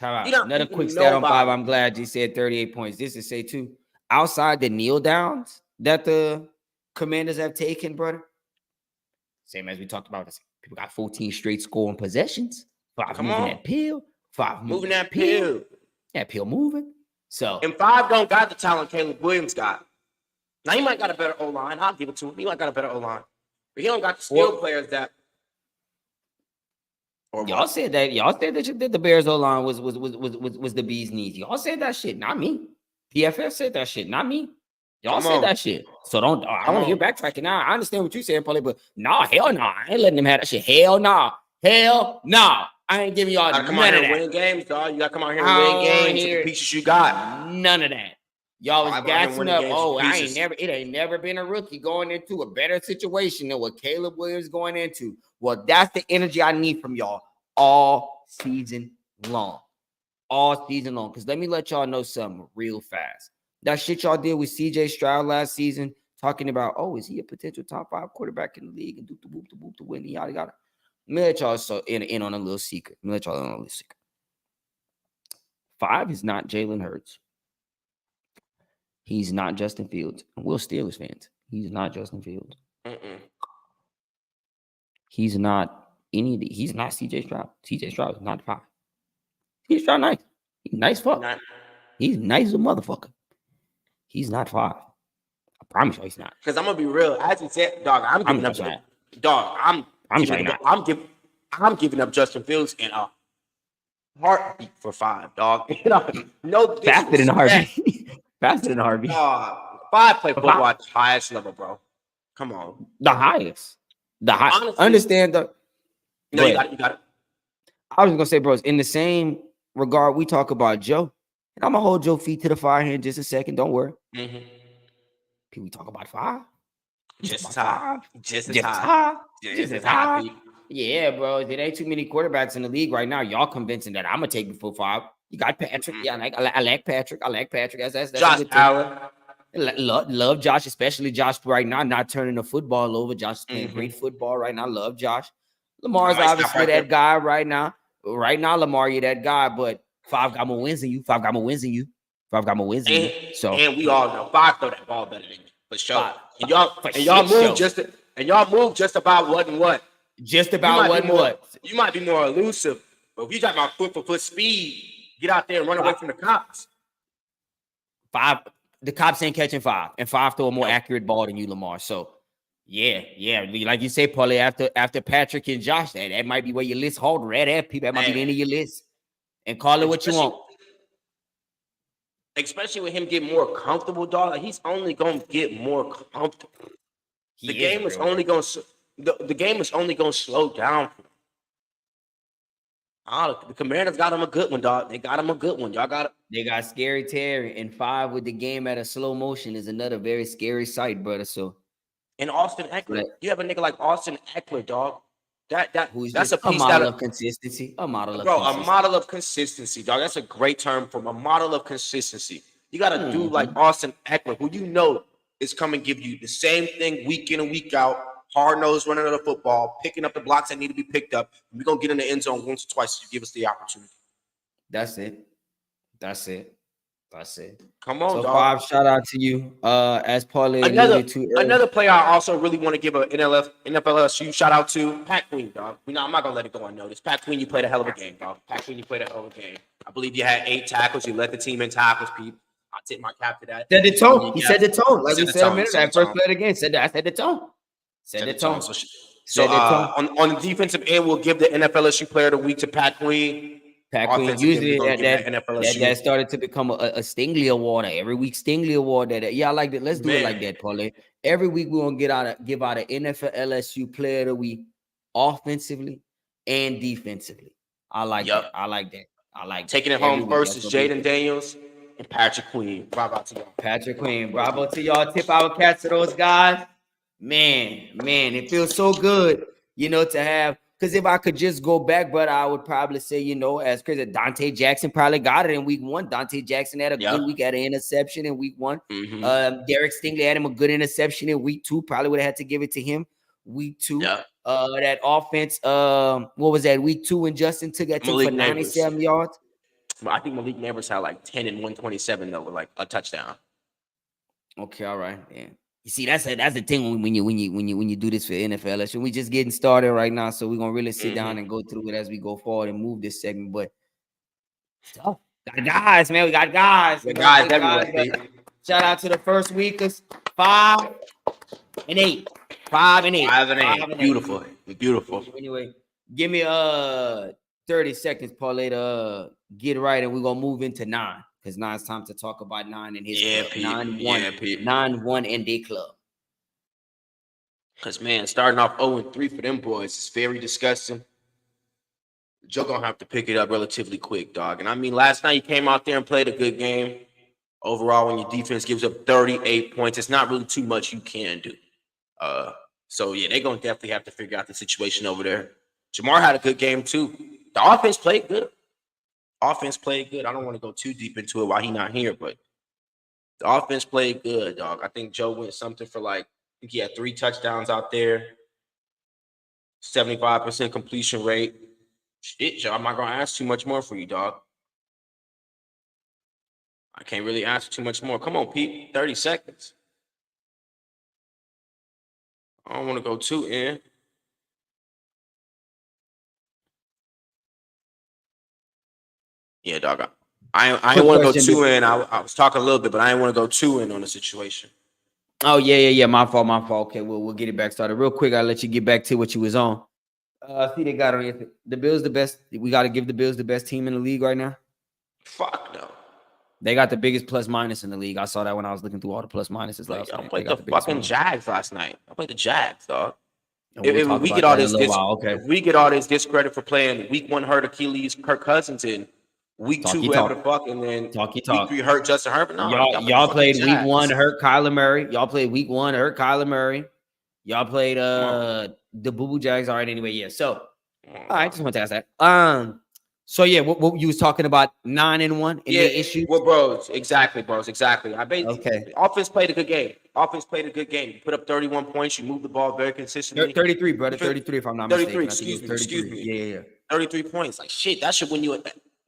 Another quick stat on 5. I'm glad you said 38 points. This is say too. Outside the kneel downs that the Commanders have taken, brother. Same as we talked about. People got 14 straight scoring possessions. 5 moving that pill. 5 moving that pill. That pill moving. So and 5 don't got the talent Caleb Williams got. Now he might got a better O-line. I'll give it to him. He might got a better O-line. But he don't got the skill players that. Y'all said that the Bears O-line was the bee's knees. Y'all said that shit, not me. PFF said that shit, not me. Y'all said that shit. So don't. I want to hear backtracking now. I understand what you saying, Paulie, but hell no. I ain't letting them have that shit. Hell no. I ain't giving y'all none of that. Win games, dog. You gotta come out here and win games with the pieces you got. None of that. Y'all was gassing up. It ain't never been a rookie going into a better situation than what Caleb Williams going into. Well, that's the energy I need from y'all all season long. Because let me let y'all know something real fast. That shit y'all did with CJ Stroud last season, talking about, is he a potential top 5 quarterback in the league and to win, yada yada. Let me let y'all in on a little secret. 5 is not Jalen Hurts. He's not Justin Fields. And we're Steelers fans. He's not Justin Fields. He's not he's not CJ Stroud. CJ Stroud is not 5. CJ Stroud nice. He's nice fuck. He's nice as a motherfucker. He's not 5. I promise you he's not. Because I'm gonna be real. As you said, dog, I'm giving up. Dog, I'm giving up Justin Fields in a heartbeat for 5, dog. No faster than a heartbeat. Faster than a heartbeat. 5 play football at the highest level, bro. Come on. The highest. Honestly, understand the. No, you got it. I was gonna say, bros, in the same regard, we talk about Joe. And I'm gonna hold Joe feet to the fire here in just a second. Don't worry. People talk about 5. Just as high. Yeah, bro. There ain't too many quarterbacks in the league right now. Y'all convincing that I'm gonna take before 5. You got Patrick. Yeah, I like Patrick. That's Josh Allen. Love Josh, especially Josh right now, not turning the football over. Josh is playing great football right now. Love Josh. Lamar's obviously that guy right now. Right now, Lamar, you're that guy, but 5 got more wins than you. 5 got more wins than you. So and we all know 5 throw that ball better than you. For sure. And y'all move just about what and what. Just about what and what. You might be more elusive, but if you talk about foot for foot speed, get out there and run away from the cops. 5. The cops ain't catching 5, and 5 throw a more accurate ball than you, Lamar. So, yeah. Like you say, Paulie, after Patrick and Josh, that might be where your list halted. That might be the end of your list. And call it what you want. Especially with him getting more comfortable, dog. Like, he's only gonna get more comfortable. The game is only gonna slow down. The Commanders got him a good one, dog. They got him a good one. Y'all got it. They got Scary Terry, and 5 with the game at a slow motion is another very scary sight, brother. So, and Austin Eckler, you have a nigga like Austin Eckler, dog. That's a piece model of consistency. A model of consistency, dog. That's a great term for a model of consistency. You got a dude like Austin Eckler, who you know is coming to give you the same thing week in and week out. Hard-nosed, running of the football, picking up the blocks that need to be picked up. We're going to get in the end zone once or twice if you give us the opportunity. That's it. Come on, so dog. 5, shout out to you. As Paulie another player I also really want to give an NFLSU shout out to, Pat Queen, dog. I'm not going to let it go unnoticed. Pat Queen, you played a hell of a game, dog. I believe you had 8 tackles. You led the team in tackles, Pete. I tip my cap to that. Set the tone. He set the tone. Like we said a minute ago, first play of the game. I said the tone. Set the tone. So on the defensive end, we'll give the NFLSU player of the week to Pat Queen. Usually that started to become a Stingley award. Every week Stingley award. I like that. Let's do it like that, Paulie. Every week we're gonna give out an NFL-LSU player of the week, offensively and defensively. I like that. Taking it home first is Jayden Daniels and Patrick Queen. Bravo to y'all. Bravo to y'all. Tip our cats to those guys. Man, it feels so good, to have. Because if I could just go back, but I would probably say, as crazy, Dante Jackson probably got it in week 1. Dante Jackson had a good week, had an interception in week 1. Derek Stingley had him a good interception in week 2. Probably would have had to give it to him week 2. That offense, what was that, week 2 when Justin took that for 97 yards? I think Malik Neighbors had like 10 and 127 though, with like a touchdown. Okay, all right, yeah. You see, that's the thing when you do this for NFL. So we just getting started right now, so we're gonna really sit down and go through it as we go forward and move this segment. But got guys, man. We got guys. The guys everywhere. Shout out to the first weekers. 5 and 8. 5 and 8. Beautiful. Anyway, give me 30 seconds, Paulie, to get right, and we're gonna move into 9. Because now it's time to talk about 9 and his club. 9-1 and their club. Because, man, starting off 0-3 for them boys is very disgusting. Joe going to have to pick it up relatively quick, dog. And, I mean, last night you came out there and played a good game. Overall, when your defense gives up 38 points, it's not really too much you can do. So, yeah, they're going to definitely have to figure out the situation over there. Jamar had a good game, too. The offense played good. I don't want to go too deep into it while he's not here, but the offense played good, dog. I think Joe went something for I think he had 3 touchdowns out there, 75% completion rate. Shit, Joe, I'm not going to ask too much more for you, dog. I can't really ask too much more. Come on, Pete, 30 seconds. I don't want to go too in. Yeah, dog. I didn't want to go too in. I was talking a little bit, but I didn't want to go too in on the situation. Oh, yeah. My fault. Okay, we'll get it back started. Real quick, I'll let you get back to what you was on. See, they got on the Bills the best. We got to give the Bills the best team in the league right now. Fuck no. They got the biggest plus minus in the league. I saw that when I was looking through all the plus minuses last night. I played the fucking Jags last night. I played the Jags, dog. If we get all this discredit for playing week 1 hurt Achilles, Kirk Cousins in. Week 2, whoever the fuck, and then week 3 hurt Justin Herbert. No, y'all played week 1 hurt Kyler Murray. Y'all played week 1 hurt Kyler Murray. Y'all played the Boo Boo Jags. All right, anyway, yeah. So, all right, just want to ask that. So yeah, what you was talking about 9-1 and the issue. Well, bros, exactly. I basically offense played a good game. You put up 31 points. You moved the ball very consistently. 33, brother. 33, if I'm not mistaken. 33. Excuse me. Yeah. 33 points. Like shit, that should win you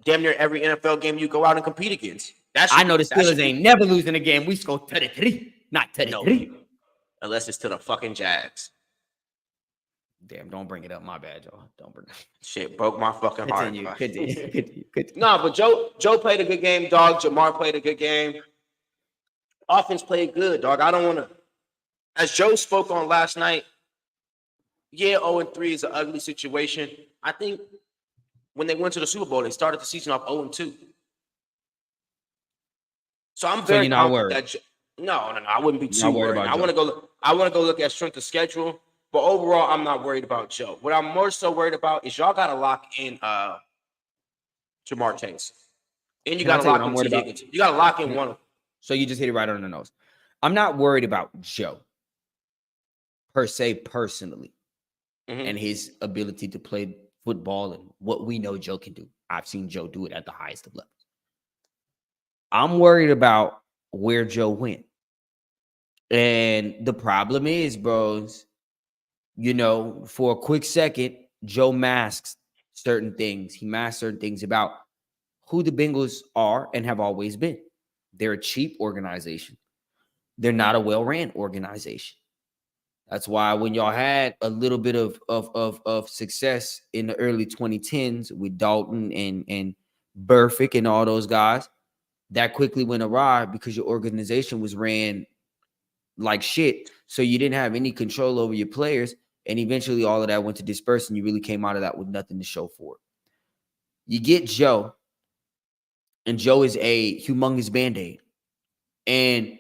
damn near every NFL game you go out and compete against. I know the Steelers ain't never losing a game. We score 33, not 33. No, unless it's to the fucking Jags. Damn, don't bring it up. My bad, y'all. Don't bring it up. Shit, broke my fucking heart. Continue. No, but Joe played a good game, dog. Jamar played a good game. Offense played good, dog. I don't want to. As Joe spoke on last night, yeah, 0-3 is an ugly situation. I think when they went to the Super Bowl, they started the season off 0-2. So I'm So very you're not confident worried. that no, I wouldn't be You're not too worried worried. about I want to Joe. go. I want to go look at strength of schedule, but overall, I'm not worried about Joe. What I'm more so worried about is y'all got to lock in Jamar Chase, and you Can got I to tell you what lock I'm in T worried about? Higgins. You got to lock in one of them. So you just hit it right on the nose. I'm not worried about Joe per se personally and his ability to play football and what we know Joe can do. I've seen Joe do it at the highest of levels. I'm worried about where Joe went. And the problem is, bros, for a quick second, Joe masks certain things. He masks certain things about who the Bengals are and have always been. They're a cheap organization. They're not a well-ran organization. That's why when y'all had a little bit of success in the early 2010s with Dalton and Burfict and all those guys, that quickly went awry because your organization was ran like shit. So you didn't have any control over your players. And eventually all of that went to disperse and you really came out of that with nothing to show for it. You get Joe, and Joe is a humongous Band-Aid. And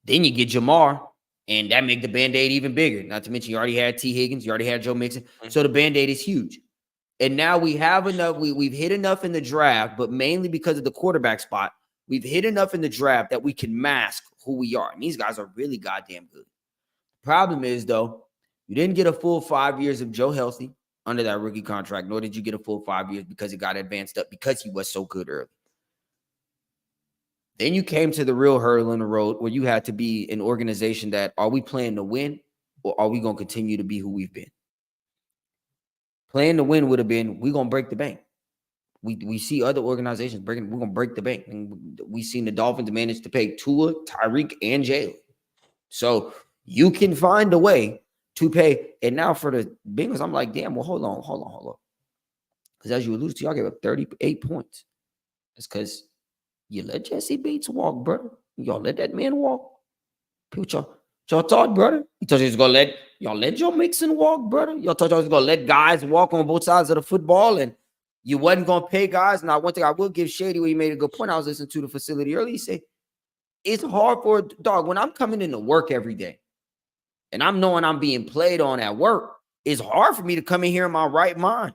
then you get Jamar, and that make the Band-Aid even bigger. Not to mention you already had T. Higgins, you already had Joe Mixon. So the Band-Aid is huge. And now we have enough, we've hit enough in the draft, but mainly because of the quarterback spot, we've hit enough in the draft that we can mask who we are. And these guys are really goddamn good. Problem is, though, you didn't get a full 5 years of Joe healthy under that rookie contract, nor did you get a full 5 years because he got advanced up because he was so good early. Then you came to the real hurdle in the road where you had to be an organization that, are we playing to win or are we going to continue to be who we've been? Playing to win would have been, we're going to break the bank. We see other organizations breaking, we're going to break the bank. And we've seen the Dolphins manage to pay Tua, Tyreek, and Jalen. So you can find a way to pay. And now for the Bengals, I'm like, damn, well, hold on. Because as you alluded to, y'all gave up 38 points. That's because you let Jesse Bates walk, brother. Y'all let that man walk. People, y'all thought, brother. You thought you was gonna let Joe Mixon walk, brother. Y'all thought y'all was gonna let guys walk on both sides of the football, and you wasn't gonna pay guys. Now, one thing I will give Shady, where he made a good point. I was listening to the facility earlier. He said it's hard for a dog when I'm coming into work every day, and I'm knowing I'm being played on at work. It's hard for me to come in here in my right mind.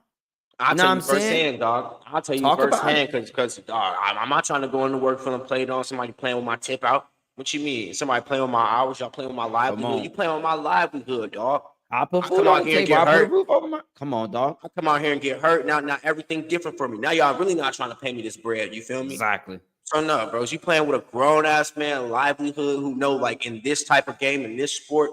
I'll tell you firsthand, dog. I'll tell you firsthand because I'm not trying to go into work feeling played on. Somebody playing with my tip out. What you mean? Somebody playing with my hours? Y'all playing with my livelihood? You playing with my livelihood, dog? I come out here and get hurt. Come on, dog. I come out here and get hurt. Now everything different for me. Now y'all really not trying to pay me this bread. You feel me? Exactly. So no, bros. You playing with a grown ass man, livelihood, who know like in this type of game, in this sport,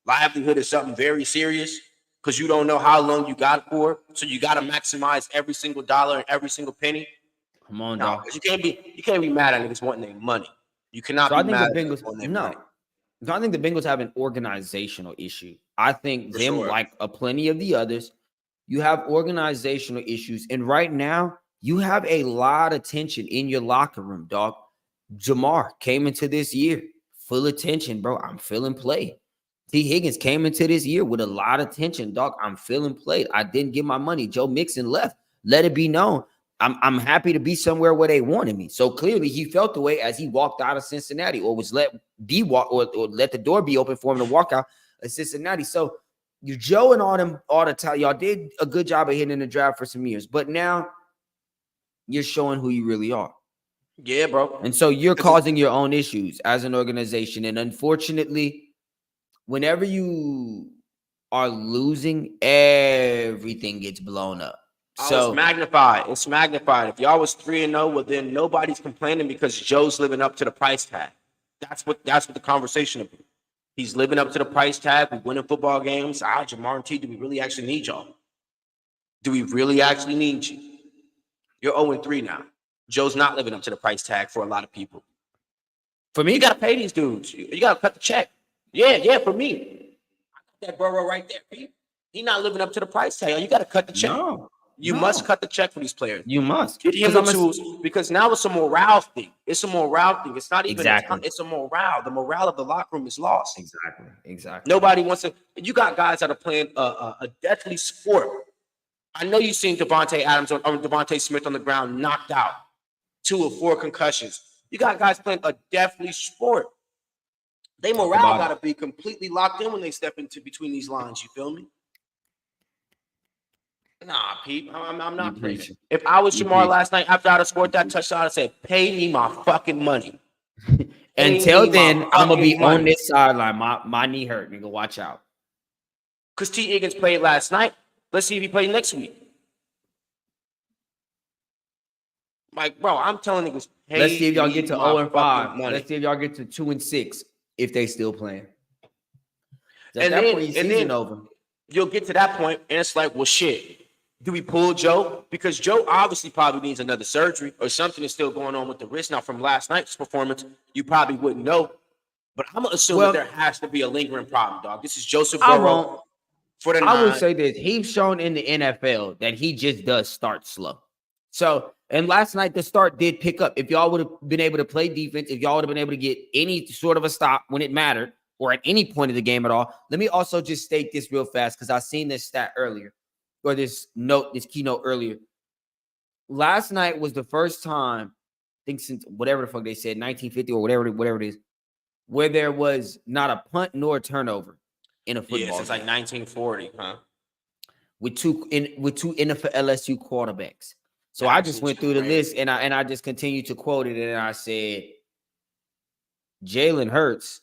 livelihood is something very serious. Because you don't know how long you got for, so you got to maximize every single dollar and every single penny. Come on, dog. You can't be mad at niggas wanting their money. You cannot be mad at niggas wanting their money. No, I think the Bengals have an organizational issue. I think like plenty of the others, you have organizational issues, and right now you have a lot of tension in your locker room, dog. Jamar came into this year full of tension, bro. I'm feeling played. T. Higgins came into this year with a lot of tension, dog. I'm feeling played. I didn't get my money. Joe Mixon left. Let it be known. I'm happy to be somewhere where they wanted me. So clearly he felt the way as he walked out of Cincinnati, or was let the door be open for him to walk out of Cincinnati. So you Joe and all the time, y'all did a good job of hitting the draft for some years, but now you're showing who you really are. Yeah, bro. And so you're causing your own issues as an organization. And unfortunately, whenever you are losing, everything gets blown up. So it's magnified. It's magnified. If y'all was 3-0, well, then nobody's complaining because Joe's living up to the price tag. That's what the conversation will be. He's living up to the price tag. We winning football games. Jamar and T, do we really actually need y'all? Do we really actually need you? You're 0-3 now. Joe's not living up to the price tag for a lot of people. For me, you got to pay these dudes. You got to cut the check. Yeah, for me. I got that Burrow right there. He not living up to the price tag. You got to cut the check. You must cut the check for these players. You must. Get him the tools because now it's a morale thing. It's a morale thing. It's not even it's a morale. The morale of the locker room is lost. Exactly. Nobody wants to. You got guys that are playing a deathly sport. I know you've seen Devontae Adams or Devontae Smith on the ground knocked out, 2 or 4 concussions. You got guys playing a deathly sport. They morale got to be completely locked in when they step into between these lines. You feel me? Nah, Pete, I'm not playing. If I was Jamar last night after I scored that touchdown, I'd say, pay me my fucking money. Until then, I'm going to be on this sideline. My knee hurt, nigga. Watch out. Because T. Higgins played last night. Let's see if he plays next week. Like, bro, I'm telling niggas, let's see if y'all get to 0-5. Let's see if y'all get to 2-6 if they still playing. And then over. You'll get to that point, and it's like, well, shit. Do we pull Joe? Because Joe obviously probably needs another surgery or something is still going on with the wrist. Now, from last night's performance, you probably wouldn't know. But I'm going to assume that there has to be a lingering problem, dog. This is Joseph Burrow for the 9. I would say this. He's shown in the NFL that he just does start slow. So, and last night, the start did pick up. If y'all would have been able to play defense, if y'all would have been able to get any sort of a stop when it mattered or at any point of the game at all, let me also just state this real fast because I seen this stat earlier. Or this keynote earlier. Last night was the first time, I think since whatever the fuck they said, 1950 or whatever it is, where there was not a punt nor a turnover in a football game. Since like 1940, huh? With two NFL LSU quarterbacks. So I just went through the list and I just continued to quote it and I said, Jalen Hurts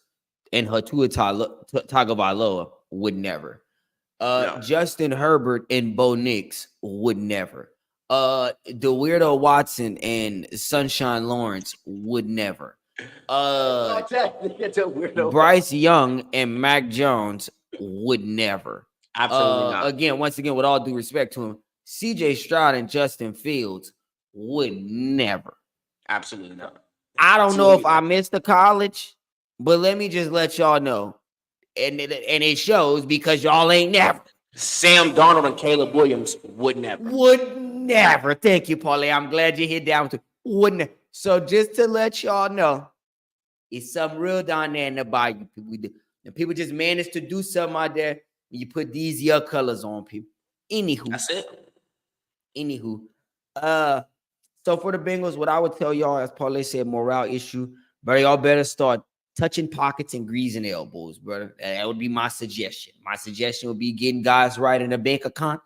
and Tua Tagovailoa would never. Justin Herbert and Bo Nix would never. The Weirdo Watson and Sunshine Lawrence would never. Bryce Young and Mac Jones would never. Absolutely not. Once again, with all due respect to him, CJ Stroud and Justin Fields would never. Absolutely not. I don't know if I missed the college, but let me just let y'all know. And it shows because y'all ain't never. Sam Darnold and Caleb Williams would never. Would never. Thank you, Paulie. I'm glad you hit down to wouldn't. So just to let y'all know, it's something real down there in the bayou. And people just manage to do something out there. And you put these young colors on people. Anywho. That's it. Anywho. So for the Bengals, what I would tell y'all, as Paulie said, morale issue, but y'all better start touching pockets and greasing elbows, brother. That would be my suggestion. My suggestion would be getting guys right in the bank account.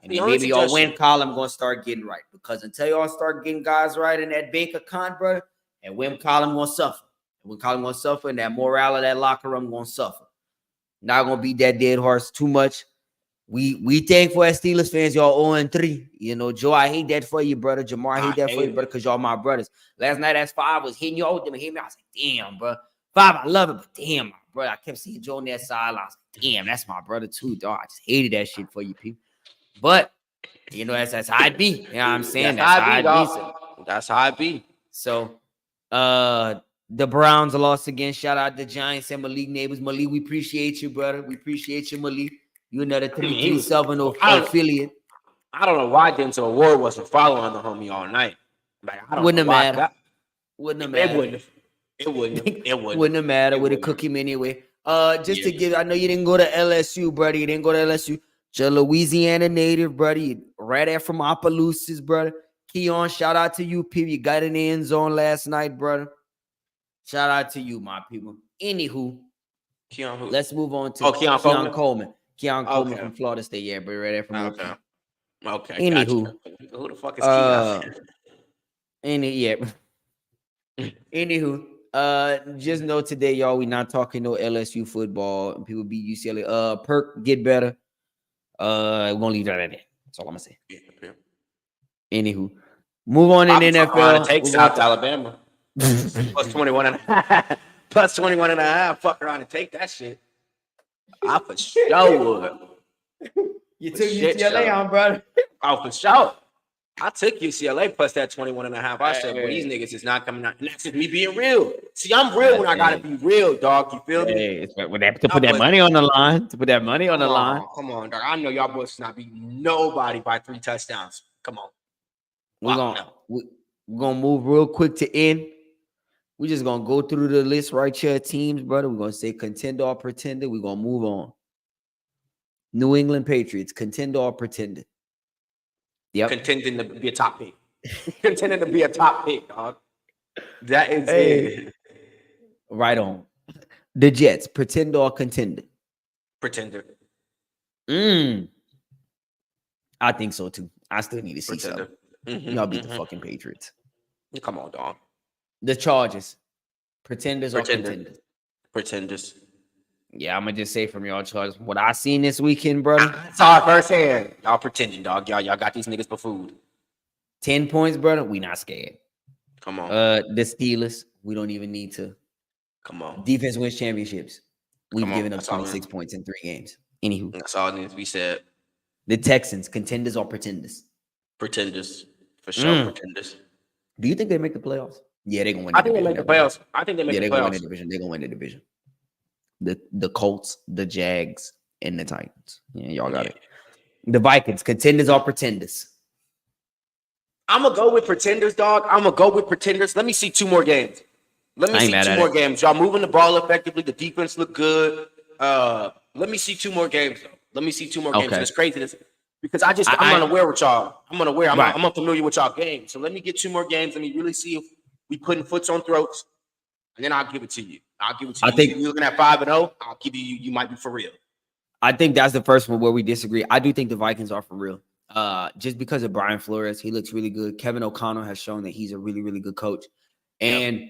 And then maybe your win column going to start getting right. Because until y'all start getting guys right in that bank account, brother, and win column going to suffer. And win column going to suffer, and that morale of that locker room going to suffer. Not going to beat that dead horse too much. We thankful as Steelers fans, y'all 0-3. You know, Joe, I hate that for you, brother. Jamar, I hate that for you, brother, because y'all my brothers. Last night, as 5 was hitting y'all with them and hitting me. I was like, damn, bro. 5, I love it, but damn, my brother. I kept seeing Joe on that sideline. I was like, damn, that's my brother too, dog. I just hated that shit for you, people. But, you know, that's how it be. You know what I'm saying? That's how it be. That's how it be. So, the Browns lost again. Shout out to Giants and Malik Neighbors. Malik, we appreciate you, brother. We appreciate you, Malik. You another 337 affiliate. I don't know why Denzel Ward wasn't following the homie all night. Like, I don't wouldn't know have why mattered. Wouldn't have mattered. It wouldn't. Wouldn't have mattered. Would have cooked him anyway. Just to give, I know you didn't go to LSU, brother. You didn't go to LSU. You're a Louisiana native, brother. You right there from Opelousas, brother. Keon, shout out to you, people. You got in the end zone last night, brother. Shout out to you, my people. Anywho, Keon who? Let's move on to Keon Coleman. Keon Coleman from Florida State. Yeah, but right there from Okay. Anywho. Gotcha. Who the fuck is Keon? Anywho, just know today, y'all, we not talking no LSU football. And people beat UCLA. Perk, get better. We're gonna leave that at that. That's all I'm gonna say. Yeah. Anywho, move on in the NFL. Take South Alabama. Plus 21 and a half. Plus 21 and a half. Fuck around and take that shit. I for sure would. You took UCLA on, brother. Oh, for sure. I took UCLA plus that 21.5. I said, well, these niggas is not coming out. And that's just me being real. See, I'm real when I gotta be real, dog. You feel me? To put that money on the line. To put that money on the line. Come on, dog. I know y'all boys is not beating nobody by 3 touchdowns. Come on. We're gonna move real quick to end. We're just gonna go through the list right here, teams, brother. We're gonna say contender or pretender. We're gonna move on. New England Patriots, contender or pretender? Yep. Contending to be a top pick. Contending to be a top pick, dog. That is it. Right on. The Jets, pretender or contender? Pretender. I think so too. I still need to see something. Y'all beat the fucking Patriots. Come on, dog. The Chargers, pretenders or contenders? Pretenders. Yeah, I'm gonna just say from y'all Chargers, what I seen this weekend, brother. I saw it firsthand. Y'all pretending, dog. Y'all got these niggas for food. 10 points, brother. We not scared. Come on. The Steelers, we don't even need to. Come on. Defense wins championships. We've given up 26 points in 3 games. Anywho, that's all that needs to be said. The Texans, contenders or pretenders? Pretenders. For sure, pretenders. Do you think they make the playoffs? Yeah, they're gonna win. I think they make the playoffs. I think they make the playoffs. They're gonna win the division. They're gonna win the division. The Colts, the Jags, and the Titans. Yeah, y'all got it. The Vikings, contenders or pretenders? I'm gonna go with pretenders, dog. I'm gonna go with pretenders. Let me see 2 more games. Let me see 2 more games. Y'all moving the ball effectively. The defense look good. Let me see 2 more games, though. Let me see 2 more games. It's crazy because I'm unaware with y'all. I'm unaware. I'm unfamiliar with y'all games. So let me get 2 more games. Let me really see if we putting foots on throats, and then I'll give it to you. I think you're looking at 5-0. I'll give you. You might be for real. I think that's the first one where we disagree. I do think the Vikings are for real. Just because of Brian Flores, he looks really good. Kevin O'Connell has shown that he's a really, really good coach. And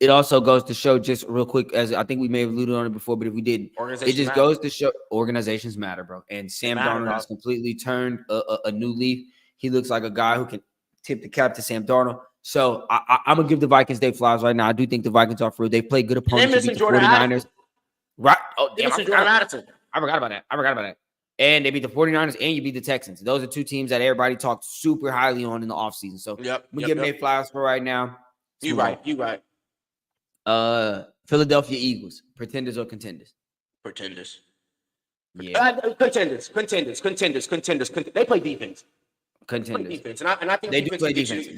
it also goes to show, just real quick, as I think we may have alluded on it before, but if we didn't, it just goes to show organizations matter, bro. And Sam Darnold has completely turned a new leaf. He looks like a guy who can tip the cap to Sam Darnold. So I'm going to give the Vikings their flowers right now. I do think the Vikings are for real. They play good opponents. They beat the 49ers. Right. Oh, damn. I forgot about that. And they beat the 49ers and you beat the Texans. Those are 2 teams that everybody talked super highly on in the offseason. So we give them their flowers for right now. You right. Philadelphia Eagles, pretenders or contenders? Pretenders. Yeah. Contenders. They play defense. Contenders. Defense. And I think they do play defense.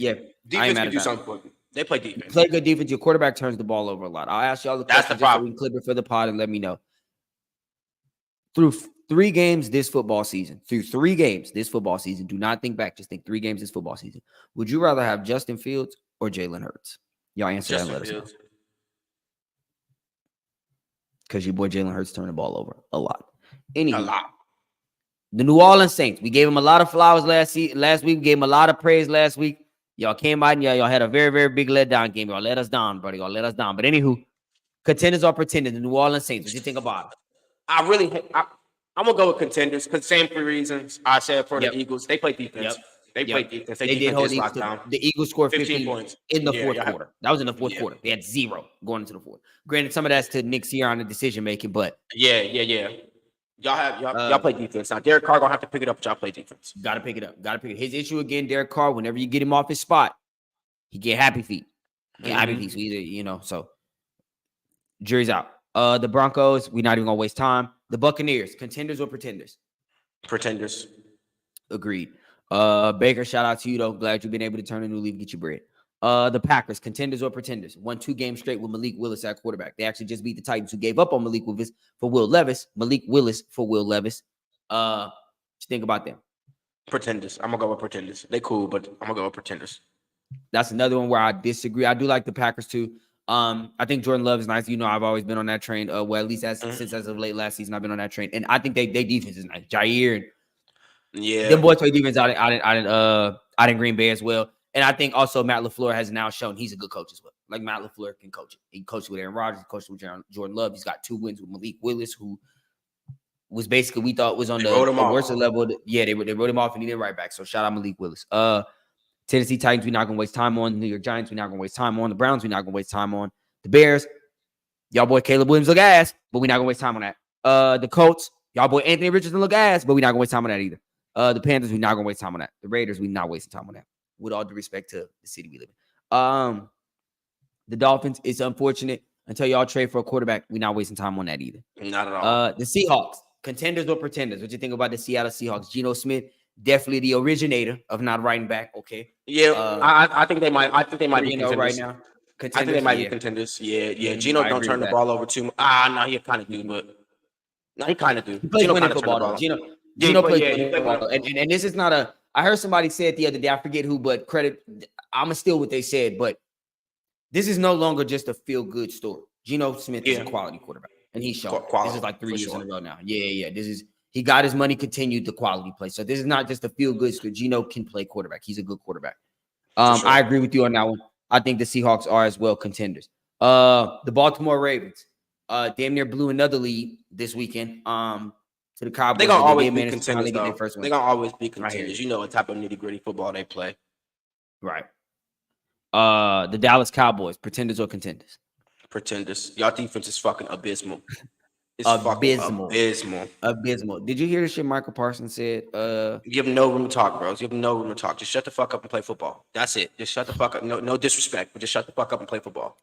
Defense can do something for them. They play defense. Play good defense. Your quarterback turns the ball over a lot. I'll ask y'all the question. That's the problem. So we can clip it for the pod and let me know. Through 3 games this football season, do not think back. Just think 3 games this football season. Would you rather have Justin Fields or Jalen Hurts? Y'all answer that and let us know. Because your boy Jalen Hurts turned the ball over a lot. Anyway, the New Orleans Saints. We gave them a lot of flowers last week. We gave them a lot of praise last week. Y'all came out and y'all had a very, very big letdown game. Y'all let us down, buddy. Y'all let us down. But anywho, contenders or pretenders, the New Orleans Saints. What you think about it? I'm gonna go with contenders because same 3 reasons I said for the Eagles. They play defense. They play defense. They did hold the Eagles scored 15 points in the fourth quarter. That was in the fourth quarter. They had 0 going into the fourth. Granted, some of that's to Nick Sierra the decision making, but y'all play defense. Now Derek Carr gonna have to pick it up, but y'all play defense. Gotta pick it up. His issue again, Derek Carr. Whenever you get him off his spot, he get happy feet. Happy feet. So either so jury's out. The Broncos. We're not even gonna waste time. The Buccaneers, contenders or pretenders? Pretenders. Agreed. Baker, shout out to you though. Glad you've been able to turn a new leaf, get your bread. The Packers, contenders or pretenders? Won 2 games straight with Malik Willis at quarterback. They actually just beat the Titans, who gave up on Malik Willis for Will Levis. What you think about them? Pretenders. I'm gonna go with pretenders. They cool, but I'm gonna go with pretenders. That's another one where I disagree. I do like the Packers too. I think Jordan Love is nice. I've always been on that train. Well, at least since as of late last season, I've been on that train. And I think they defense is nice. Jair and them boys play defense out in Green Bay as well. And I think also Matt LaFleur has now shown he's a good coach as well. Like Matt LaFleur can coach it. He coached with Aaron Rodgers, he coached with Jordan Love. He's got 2 wins with Malik Willis, who was basically we thought was on the worst level. They wrote him off and he did right back. So shout out Malik Willis. Tennessee Titans, we're not going to waste time on. The New York Giants, we're not going to waste time on. The Browns, we're not going to waste time on. The Bears, y'all boy Caleb Williams look ass, but we're not going to waste time on that. The Colts, y'all boy Anthony Richardson look ass, but we're not going to waste time on that either. The Panthers, we're not gonna waste time on that. The Raiders, we're not wasting time on that. With all due respect to the city we live in. The Dolphins, it's unfortunate until y'all trade for a quarterback. We're not wasting time on that either. Not at all. The Seahawks, contenders or pretenders? What you think about the Seattle Seahawks? Geno Smith, definitely the originator of not writing back. Okay. Yeah, I think they might. I think they might be contenders right now. I think they might be contenders. Yeah. Geno don't turn the ball over too much. No, he kind of do, but no, he kind of do. He plays winning football though. Geno plays winning football. And this is not a. I heard somebody say it the other day. I forget who, but credit. I'm gonna steal what they said, but this is no longer just a feel-good story. Geno Smith is a quality quarterback, and he's shown. This is like 3 years in a row now. Yeah. This is he got his money, continued the quality play. So this is not just a feel-good story. Geno can play quarterback. He's a good quarterback. I agree with you on that one. I think the Seahawks are as well contenders. The Baltimore Ravens, damn near blew another lead this weekend. To the Cowboys. They're gonna always be contenders. They're gonna always be contenders. You know what type of nitty-gritty football they play. Right. The Dallas Cowboys, pretenders or contenders? Pretenders. Y'all defense is fucking abysmal. It's abysmal. Abysmal. Did you hear the shit Michael Parsons said? You have no room to talk, bros. You have no room to talk. Just shut the fuck up and play football. That's it. Just shut the fuck up. No disrespect, but just shut the fuck up and play football.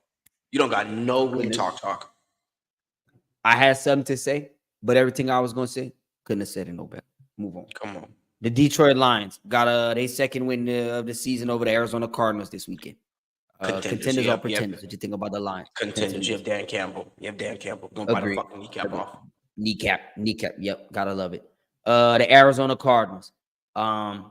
You don't got no room to talk. I had something to say, but everything I was gonna say, couldn't have said it no better. Move on. Come on. The Detroit Lions got their second win of the season over the Arizona Cardinals this weekend. Contenders or pretenders? What you think about the Lions? Contenders. You have Dan Campbell. Don't bite a fucking kneecap off. Kneecap. Yep, gotta love it. The Arizona Cardinals. Yeah,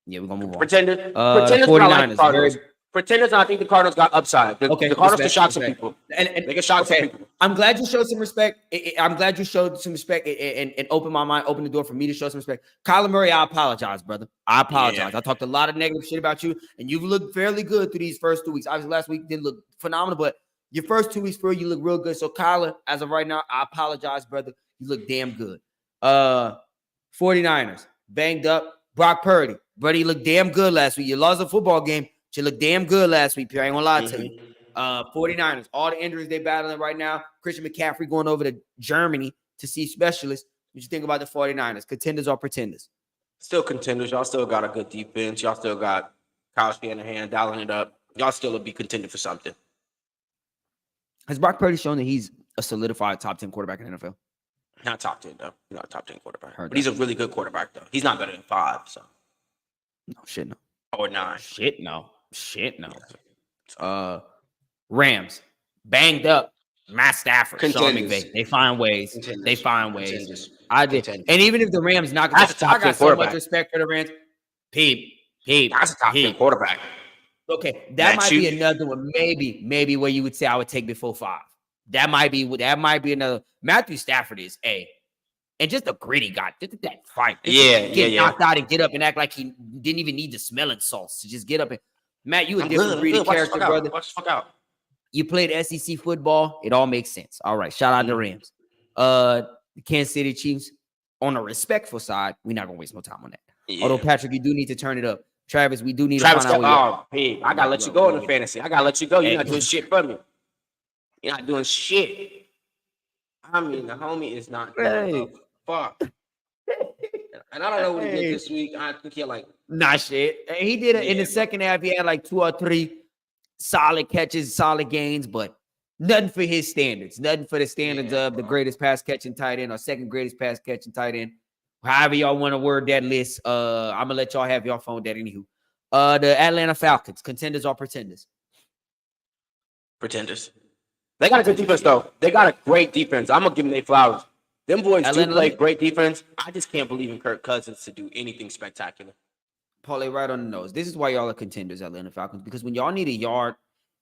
we're gonna move on. Pretenders. 49ers. Pretenders, I think the Cardinals got upside. The Cardinals can shock some people. And they can shock some people. I'm glad you showed some respect. I'm glad you showed some respect and opened my mind, opened the door for me to show some respect. Kyler Murray, I apologize, brother. I apologize. I talked a lot of negative shit about you, and you've looked fairly good through these first 2 weeks. Obviously, last week didn't look phenomenal, but your first 2 weeks for you look real good. So, Kyler, as of right now, I apologize, brother. You look damn good. 49ers, banged up. Brock Purdy, brother, you looked damn good last week. You lost a football game. She looked damn good last week. I ain't gonna lie to you. 49ers, all the injuries they battling right now. Christian McCaffrey going over to Germany to see specialists. What you think about the 49ers? Contenders or pretenders? Still contenders. Y'all still got a good defense. Y'all still got Kyle Shanahan dialing it up. Y'all still will be contending for something. Has Brock Purdy shown that he's a solidified top 10 quarterback in the NFL? Not top 10, though. Not a top 10 quarterback. But he's a really good quarterback, though. He's not better than 5, so. No, shit, no. Or 9. Shit, no. Rams, banged up. Matt Stafford, Sean McVay. They find ways. I did. And even if the Rams knock it, I got so much respect for the Rams. Peep. That's a top 10 quarterback. Okay, that might be another one. Maybe where you would say I would take before 5. That might be another. Matthew Stafford is A. And just a gritty guy. Just that fight. Get knocked out and get up and act like he didn't even need the smelling salts to just get up and. Matt, you a different breed of character, brother. Watch the fuck out. You played SEC football. It all makes sense. All right. Shout out to Rams. The Kansas City Chiefs, on a respectful side, we're not going to waste no time on that. Yeah. Although, Patrick, you do need to turn it up. Travis, we do need to find out. I got to let you go in the fantasy. I got to let you go. You're not doing shit for me. You're not doing shit. I mean, the homie is not doing fuck. And I don't know what he did this week. I think he had like shit. He did it in the second half. He had like 2 or 3 solid catches, solid gains, but nothing for his standards. Nothing for the standards of the greatest pass catching tight end or second greatest pass catching tight end. However y'all want to word that list. I'm gonna let y'all have y'all phone that anywho. The Atlanta Falcons, contenders or pretenders? Pretenders. They got a good defense though. They got a great defense. I'm gonna give them their flowers. Them boys do play great defense. I just can't believe in Kirk Cousins to do anything spectacular. Parlay right on the nose. This is why y'all are contenders, Atlanta Falcons, because when y'all need a yard,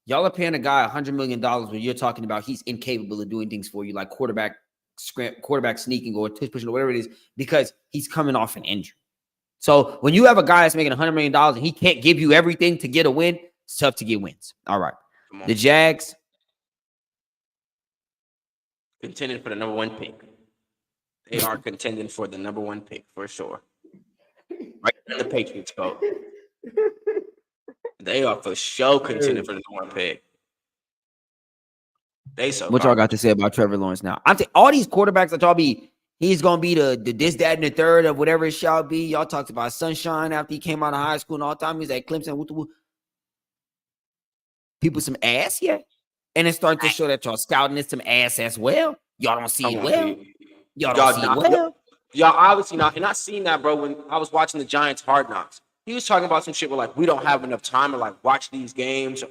y'all are paying a guy $100 million when you're talking about he's incapable of doing things for you, like quarterback sneaking or tush pushing or whatever it is, because he's coming off an injury. So when you have a guy that's making $100 million and he can't give you everything to get a win, it's tough to get wins. All right. The Jags. Contending for the number 1 pick. They are contending for the number 1 pick for sure. Right in the Patriots go. They are for sure contending for the number 1 pick. What y'all got to say about Trevor Lawrence now? I'm saying all these quarterbacks that y'all be He's gonna be the this, that, and the third of whatever it shall be. Y'all talked about sunshine after he came out of high school and all the time. He was at Clemson. People some ass, yeah. And it started to show that y'all scouting is some ass as well. Y'all don't see it well. Y'all don't see it well. Y'all obviously not. And I seen that, bro, when I was watching the Giants Hard Knocks. He was talking about some shit where, like, we don't have enough time to, like, watch these games.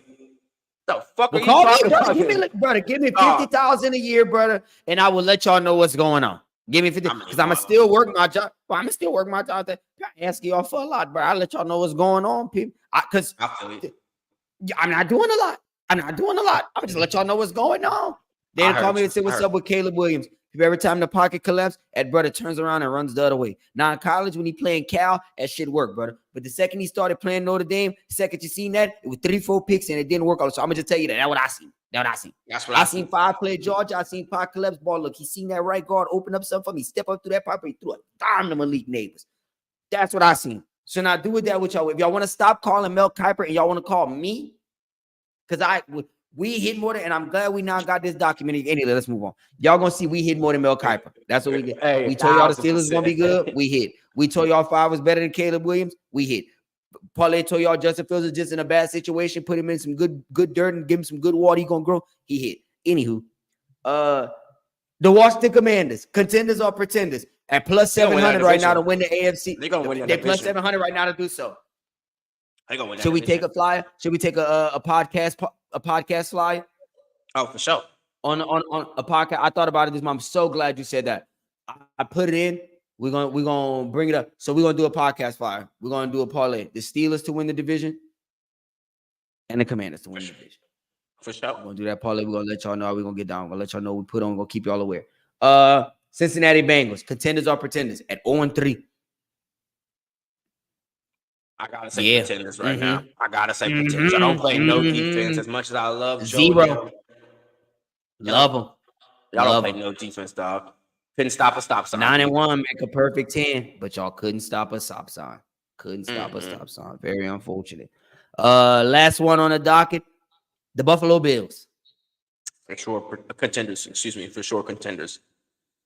The fuck are you talking about? Give me $50,000 a year, brother, and I will let y'all know what's going on. Give me 50, because I'm still working my job. Well, I'm still working my job. I ask y'all for a lot, bro. I'll let y'all know what's going on, people. Because I'm not doing a lot. I'm just let y'all know what's going on. They call me and say, "What's up with Caleb Williams?" Every time the pocket collapses, that brother turns around and runs the other way. Now in college, when he playing Cal, that shit worked, brother. But the second he started playing Notre Dame, the second you seen that, it was 3-4 picks and it didn't work. So I'm gonna just tell you that. That's what I seen. That's what I seen. 5 play Georgia. I seen 5 collapse ball. Look, he seen that right guard open up something for me. Step up through that pipe. He threw a dime to Malik Neighbors. That's what I seen. So now do with that with y'all. If y'all want to stop calling Mel Kiper and y'all want to call me, because we hit more than, and I'm glad we now got this documented. Anyway, let's move on. Y'all gonna see we hit more than Mel Kiper. That's what we get. Hey, we told y'all the Steelers was gonna be good. We hit. We told y'all 5 was better than Caleb Williams. We hit. Parlay told y'all Justin Fields is just in a bad situation. Put him in some good dirt and give him some good water. He gonna grow. He hit. Anywho, the Washington Commanders, contenders or pretenders, at plus 700 right now to win the AFC. They're gonna win that division. Plus 700 right now to do so. They're gonna win that Should we division. take a flyer? Should we take a podcast flyer? Oh, for sure. On a podcast. I thought about it this month. I'm so glad you said that. I put it in. We're gonna bring it up. So we're gonna do a podcast flyer. We're gonna do a parlay. The Steelers to win the division and the Commanders to win the division. For sure. We're gonna do that parlay. We're gonna let y'all know how we're gonna get down. We're gonna let y'all know what we put on. We're gonna keep y'all aware. Cincinnati Bengals, contenders or pretenders at 0-3. I gotta say pretenders right now. I gotta say pretenders. I don't play no defense as much as I love Zero. Love them. Y'all don't play no defense, dog. Couldn't stop a stop sign. 9-1 make a perfect 10, but y'all couldn't stop a stop sign. Very unfortunate. Last one on the docket, the Buffalo Bills. For sure, contenders. Excuse me, for sure, contenders.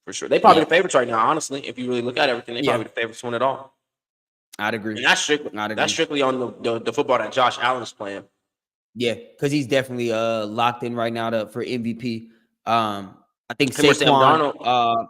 For sure, they probably the favorites right now. Honestly, if you really look at everything, they probably the favorites win it all. I'd agree. And that's strictly on the football that Josh Allen's playing. Yeah, because he's definitely locked in right now for MVP. I think Saquon.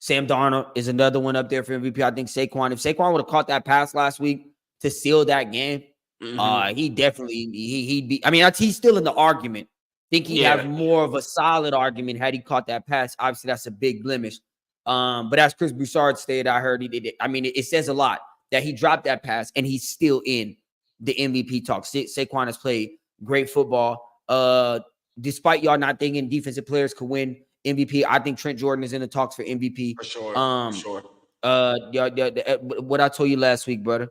Sam Darnold is another one up there for MVP. I think Saquon. If Saquon would have caught that pass last week to seal that game, he definitely he'd be. I mean, he's still in the argument. I think he'd have more of a solid argument had he caught that pass. Obviously, that's a big blemish. But as Chris Broussard stated, I heard he did it. I mean, it says a lot that he dropped that pass and he's still in the MVP talk. Saquon has played great football. Despite y'all not thinking defensive players could win MVP, I think Trent Jordan is in the talks for MVP. For sure. What I told you last week, brother.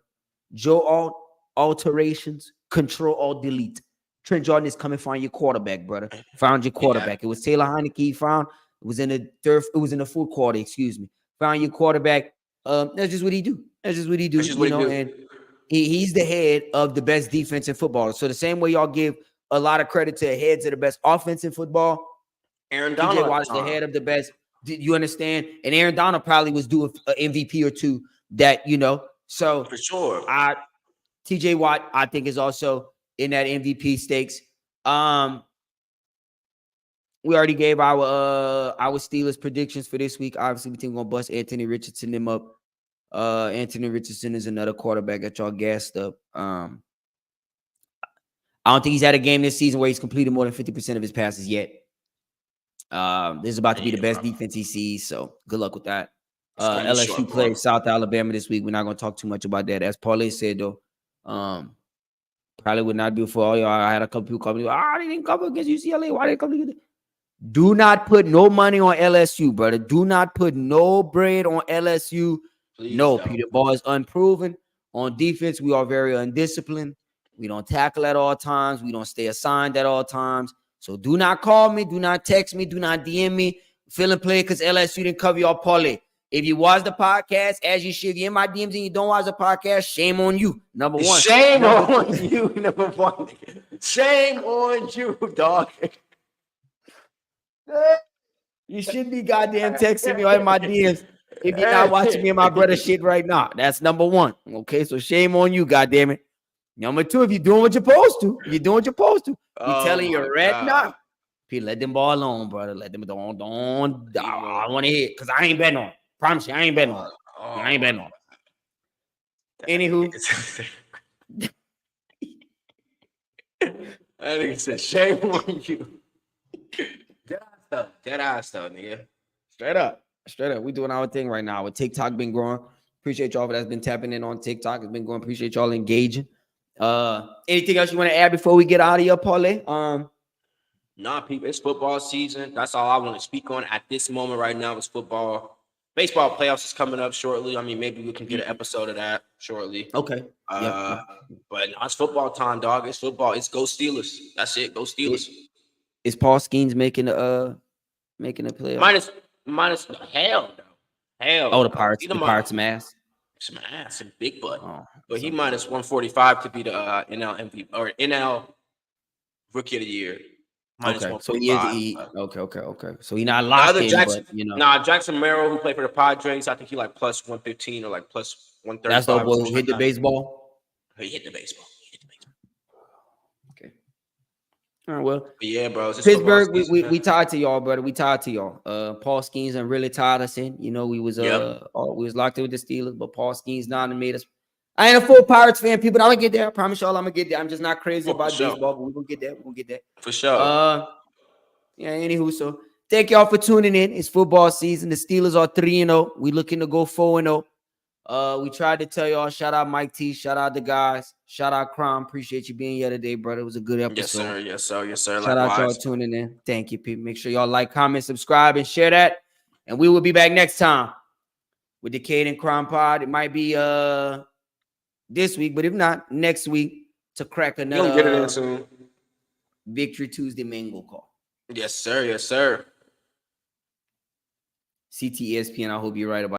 Joe alterations, control alt delete. Trent Jordan is coming find your quarterback, brother. Found your quarterback. It was Taylor Heineke he found. It was in the fourth quarter, excuse me. Found your quarterback. That's just what he do. And he's the head of the best defense in football. So the same way y'all give a lot of credit to the heads of the best offense in football, Aaron Donald was the head of the best. Did you understand? And Aaron Donald probably was due an MVP or two that, So for sure. TJ Watt, I think, is also in that MVP stakes. We already gave our Steelers predictions for this week. Obviously, we think we're gonna bust Anthony Richardson them up. Anthony Richardson is another quarterback that y'all gassed up. I don't think he's had a game this season where he's completed more than 50% of his passes yet. This is about to be the best defense he sees, so good luck with that. LSU plays South Alabama this week. We're not going to talk too much about that. As Parlay said, though, probably would not do for all y'all. I had a couple people call me, they didn't come against UCLA. Why they come against? Do not put no money on LSU, brother. Do not put no bread on LSU. Please no, Peter Ball is unproven. On defense, we are very undisciplined. We don't tackle at all times. We don't stay assigned at all times. So do not call me. Do not text me. Do not DM me. Feeling play because LSU didn't cover your parlay. If you watch the podcast, as you should, if you're in my DMs and you don't watch the podcast, shame on you. Number one. Shame on you, number one. Shame on you, dog. You should be goddamn texting me in my DMs if you're not watching me and my brother shit right now. That's number one. Okay, so shame on you, goddamn it. Number two, if you're doing what you're supposed to, you're doing what you're supposed to. Be telling you right now. P, let them ball alone, brother. Let them don't. I want to hit because I ain't betting on. Promise you, I ain't betting on. I ain't betting on. Anywho. I think it's a shame on you. Dead ass though, nigga. Straight up. We doing our thing right now. With TikTok been growing. Appreciate y'all that's been tapping in on TikTok. It's been going. Appreciate y'all engaging. Anything else you want to add before we get out of here, Parlay? Nah, people, it's football season. That's all I want to speak on at this moment right now is football. Baseball playoffs is coming up shortly. I mean, maybe we can get an episode of that shortly. Okay. But no, it's football time, dog. It's football. It's go Steelers. That's it. Go Steelers. Is Paul Skeens making the playoff? Minus hell no. Hell. Oh, the Pirates. The Pirates mass. Some ass and big butt. Oh, but he minus 145 to be the NL MVP or NL Rookie of the Year. Minus okay, 145. So okay. So he's not locked in, Jackson, but, you know. Nah, Jackson Merrill, who played for the Padres, I think he like plus 115 or like plus 135. That's the boy who hit the baseball. He hit the baseball. Okay. All right, well. But yeah, bro. Pittsburgh, we tied to y'all, brother. We tied to y'all. Paul Skeens and really tied us in. You know, we was locked in with the Steelers, but Paul Skeens down and made us. I ain't a full Pirates fan, people. I'm gonna get there. I promise y'all I'm gonna get there. I'm just not crazy about baseball, but we're gonna get there. We're gonna get there. For sure. Yeah, anywho, so thank y'all for tuning in. It's football season. The Steelers are 3-0. We looking to go 4-0. We tried to tell y'all, shout out Mike T, shout out the guys, shout out Kramm. Appreciate you being here today, brother. It was a good episode. Yes, sir. Shout out y'all tuning in. Thank you, people. Make sure y'all like, comment, subscribe, and share that. And we will be back next time with the Kaidd&Kramm pod. It might be this week, but if not, next week to crack another You'll get it in soon. Victory Tuesday Mango call. Yes, sir. CTESPN. I hope you're right about